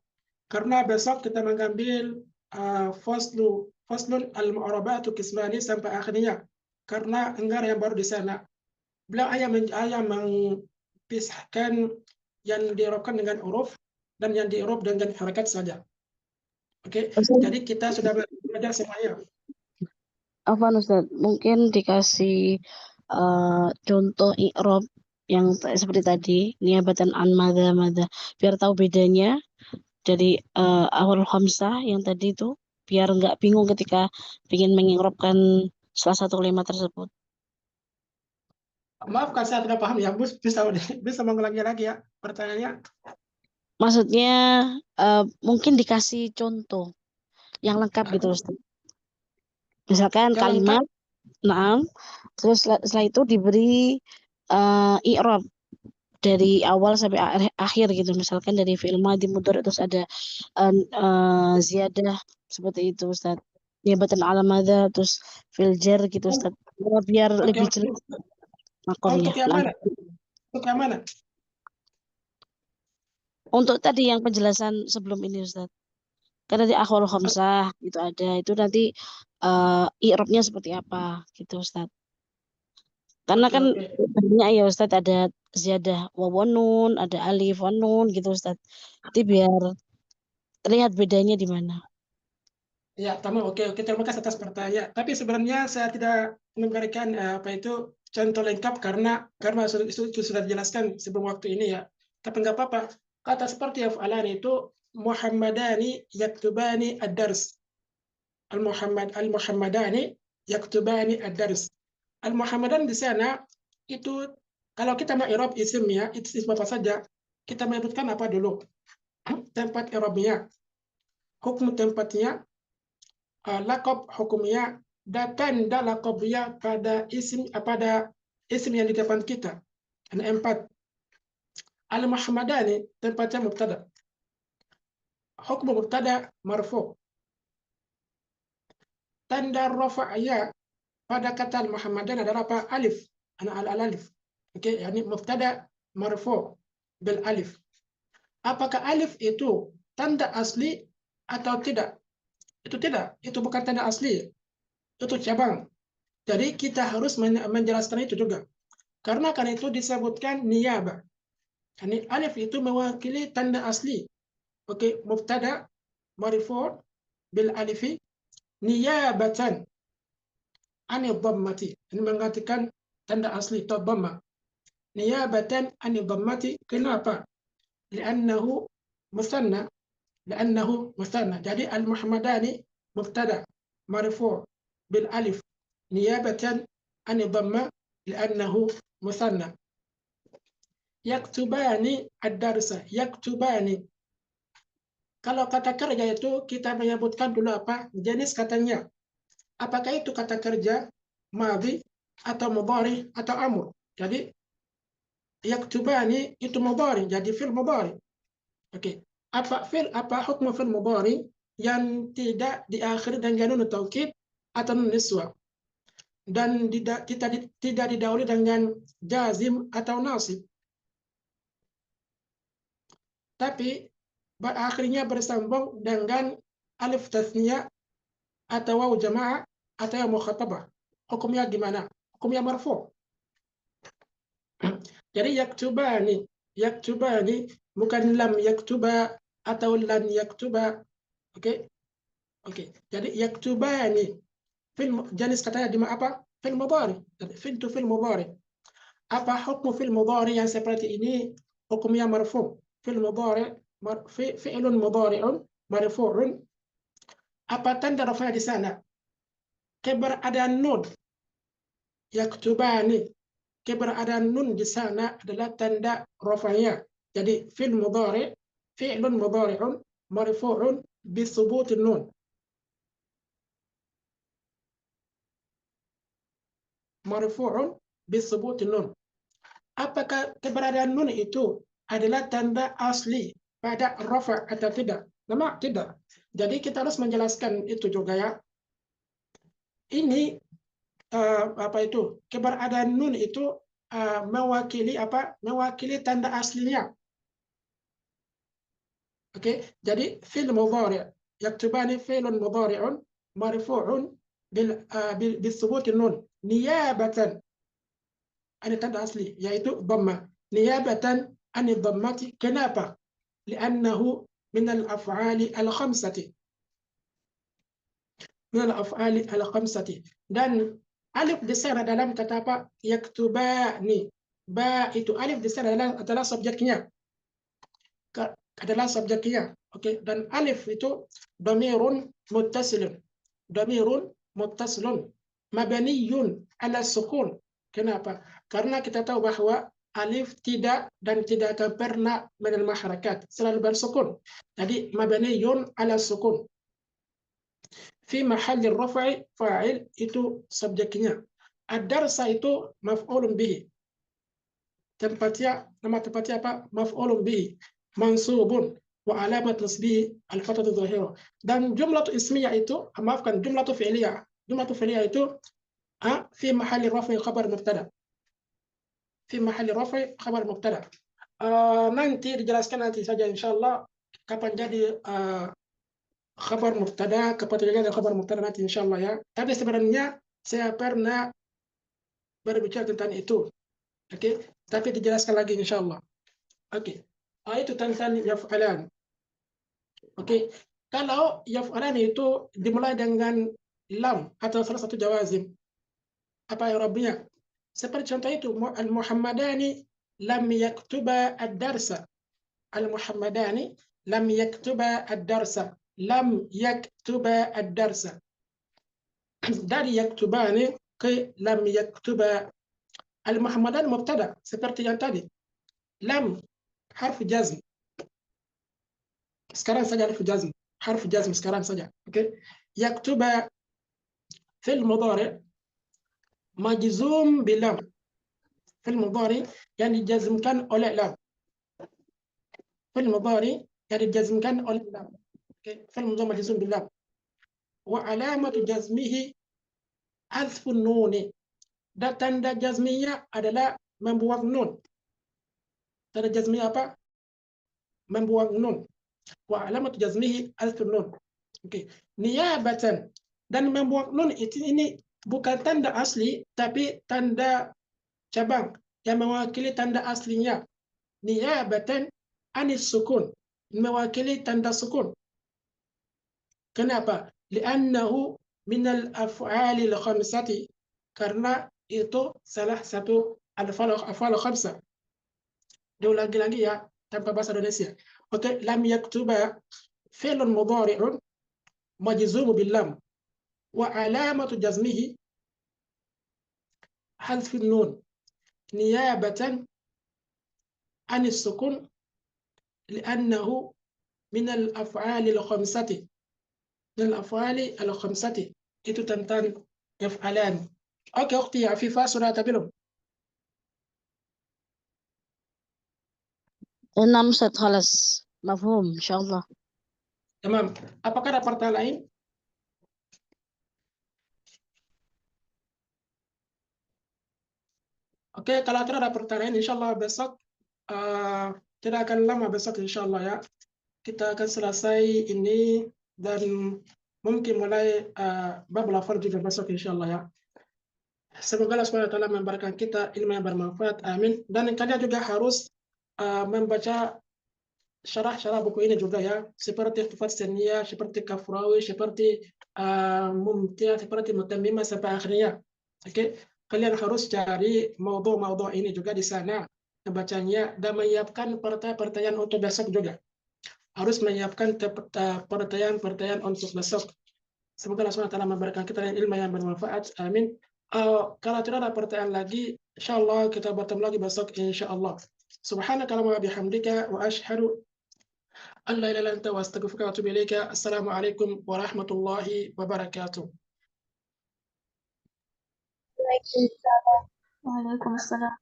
Karena besok kita mengambil faslun al-mu'rabatu qismani sampai akhirnya. Karena enggak ada yang baru di sana. Beliau hanya mengpisahkan yang diirobkan dengan huruf dan yang diirob dengan harakat saja. Oke, jadi kita sudah belajar semuanya. Afwan Ustaz, mungkin dikasih contoh i'rab yang seperti tadi, niabatan an madza, biar tahu bedanya dari awal khamsah yang tadi itu, biar nggak bingung ketika ingin mengi'rabkan salah satu kalimat tersebut. Maaf kalau saya tidak paham ya, bisa mengulangi lagi ya pertanyaannya. Maksudnya mungkin dikasih contoh yang lengkap gitu Ustaz. Misalkan Yang kalimat, terus setelah itu diberi i'rab dari awal sampai akhir gitu, misalkan dari fi'il madhi mudhari terus ada ziyadah seperti itu Ustaz, niabatan ala madza, terus fi'il jar gitu Ustaz, biar lebih jelas makomnya. Untuk yang mana? Untuk yang mana? Untuk tadi yang penjelasan sebelum ini Ustaz, karena di akhwal khamsah itu ada, itu nanti i'rabnya seperti apa gitu Ustaz. Karena kan banyak ya Ustaz, ada ziyadah wawonun, ada alif wanun gitu Ustaz. Jadi biar terlihat bedanya di mana. Ya, tamam. Oke. Terima kasih atas pertanyaan. Tapi sebenarnya saya tidak memberikan contoh lengkap karena itu sudah dijelaskan sebelum waktu ini ya. Tapi nggak apa-apa. Kata seperti yaf'alani itu Muhammadani yaktubani ad-dars. Al-Muhammadani yaktubani ad-dars. Al-Muhammadan di sana itu kalau kita mau i'rab isimnya, itu isim apa saja, kita menyebutkan apa dulu? Tempat i'rabnya, hukum tempatnya, laqab hukumnya, dan tanda laqabnya pada isim yang di depan kita. Ada 4. Al-Muhammadani tempatnya mubtada. Hukum mubtada marfu. Tanda rafa'nya pada kata al-Muhammadan adalah apa? Alif. Al-alif. Oke, yani mubtada marfu bil alif. Apakah alif itu tanda asli atau tidak? Itu tidak. Itu bukan tanda asli. Itu cabang. Jadi kita harus menjelaskan itu juga. Karena kan itu disebutkan niyabah. Yani alif itu mewakili tanda asli. Oke, mubtada marfu bil alifi niyabatan ani dhammati. Ini menggantikan tanda asli atau dhamma. Niyabatan ani dhammati. Kenapa? Li'annahu musanna. Jadi al-Muhammadani mubtada marfu bil alif niyabatan ani dhamma li'annahu musanna. Yaktubani ad-darsa. Yaktubani. Kalau kata kerja itu kita menyebutkan dulu apa? Jenis katanya. Apakah itu kata kerja madhi atau mudhari atau amr? Jadi yaktubani itu mudhari, jadi fi'il mudhari. Oke. Apa hukum fi'il mudhari yang tidak diakhiri dengan nun taukid atau nun niswa dan tidak didahului dengan jazim atau nasib, tapi akhirnya bersambung dengan alif tasniyah atau waw jamaah atau yang mukhatabah. Hukumnya gimana? Hukumnya marfu. Jadi yaktubani bukan lam yaktuba atau lan yaktuba. Oke. Jadi yaktubani jenis katanya di apa? Fil mudhari. Fil mudhari. Apa hukum fil mudhari yang seperti ini? Hukumnya marfu. Fil mudhari fi'lun mudhari'un marfu'un. Apa tanda rafa'nya di sana? Keberadaan nun. Yaktubani. Keberadaan nun di sana adalah tanda rafa'nya. Jadi fil mudhari fi'lun mudhari'un marfu'un bi thubutin nun. Marfu'un bi thubutin nun. Apakah keberadaan nun itu adalah tanda asli pada rafa' atau tidak? Nama tidak. Jadi kita harus menjelaskan itu juga ya. Ini apa itu? Keberadaan nun itu mewakili apa? Mewakili tanda aslinya. Oke, jadi fi'il mudhari' yaktubani fi'lun mudhari'un marfu'un bil thubutin nun niyabatan. Ada tanda asli yaitu dhamma. Niyabatan ani dhammati. Kenapa? Li'annahu min al-af'ali al-khamsati. Min al-af'ali al-khamsati. Dan alif di sana dalam kata apa? Yaktubani. Ba itu alif di sana adalah subjeknya. Adalah subjeknya. Oke, dan alif itu dhamirun muttasilun. Dhamirun muttasilun mabniyun ala sukun. Kenapa? Karena kita tahu bahwa alif tidak akan pernah mengenal harakat, selalu bersukun. Jadi mabniyun ala sukun. Fi mahalli rafa'i fa'il itu subjeknya. Ad-darsa itu maf'ulun bihi. Nama tempatnya apa? Maf'ulun bihi. Mansubun wa alamat nasbihi al-fathatu dhahira. Dan jumlah ismiyah itu, maafkan, jumlah fi'liyah. Jumlah fi'liyah itu في محل رفع خبر مبتدا. في محل رفع خبر مبتدا. Nanti dijelaskan nanti saja insyaallah kapan jadi khabar mubtada, kapan jadi khabar mubtada nanti insyaallah ya. Tapi sebenarnya saya pernah berbicara tentang itu. Oke, tapi dijelaskan lagi insyaallah. Oke. Itu tentang yaf'alan. Oke. Kalau yaf'alan itu dimulai dengan lam atau salah satu jawazim. Apa i'rabnya? Seperti contoh itu, al-Muhammadani lam yaktuba ad-darsa. Al-Muhammadani lam yaktuba ad-darsa. Lam yaktuba ad-darsa. Dari yaktubani ke lam yaktuba. Al-Muhammadani mubtada, seperti yang tadi. Lam harf jazm. Sekarang saja harf jazm sekarang saja. Oke. Yaktuba fil mudhari majzum bilam. Fil mudhari yang dijazmkan oleh lam. Fil mudhari yang dijazmkan oleh lam. Oke. Fil mudhari majzum bilam. Wa alamatu jazmihi alfun nuni. Dan tanda jazminya adalah membuang nun. Tanda jazminya apa? Membuang nun. Wa alamatu jazmihi alfun nun. Oke. Niyabatan. Dan membuang nun ini bukan tanda asli, tapi tanda cabang yang mewakili tanda aslinya. Niyabatan anis sukun. Mewakili tanda sukun. Kenapa? Li'annahu minal af'alil khamsati. Karena itu salah satu al-af'al khamsah. Diulangi lagi ya, tanpa bahasa Indonesia. Oke, lam yaktuba fi'lun mudhari'un majzumu bil lam. Wa alamatu jazmihi hadfun nun niyabatan anis sukun li'annahu minal af'alil khamsati. Minal af'ali al-khamsati. Itu tentang yaf'alan. Oke, ukhti Afifah sudah belum? Enam Ustaz, khalas. Mafhum, insyaallah. Tamam. Apakah ada pertanyaan lain? Oke, kalau tidak ada pertanyaan, insyaallah besok tidak akan lama besok insyaallah ya. Kita akan selesai ini dan mungkin mulai bab lafal juga besok insyaallah ya. Semoga Allah SWT memberikan kita ilmu yang bermanfaat. Amin. Dan kalian juga harus membaca syarah-syarah buku ini juga ya, seperti Tufat Seniyah, seperti Kafrawi, seperti Mumtiah, seperti Mutammimah sampai akhirnya. Oke, kalian harus cari maudhu-maudhu ini juga di sana, membacanya dan menyiapkan pertanyaan-pertanyaan untuk besok juga. Harus menyiapkan pertanyaan-pertanyaan untuk besok. Semoga Allah SWT memberikan kita ilmu yang bermanfaat. Amin. Kalau tidak ada pertanyaan lagi, insyaallah kita bertemu lagi besok insyaallah. Subhanakallahumma wa bihamdika wa asyhadu an la ilaha illa anta wa astaghfiruka wa atubu ilaika. Assalamualaikum warahmatullahi wabarakatuh. Waalaikumsalam.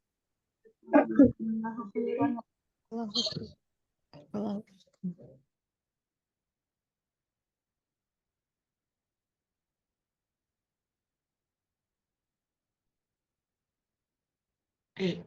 Eh.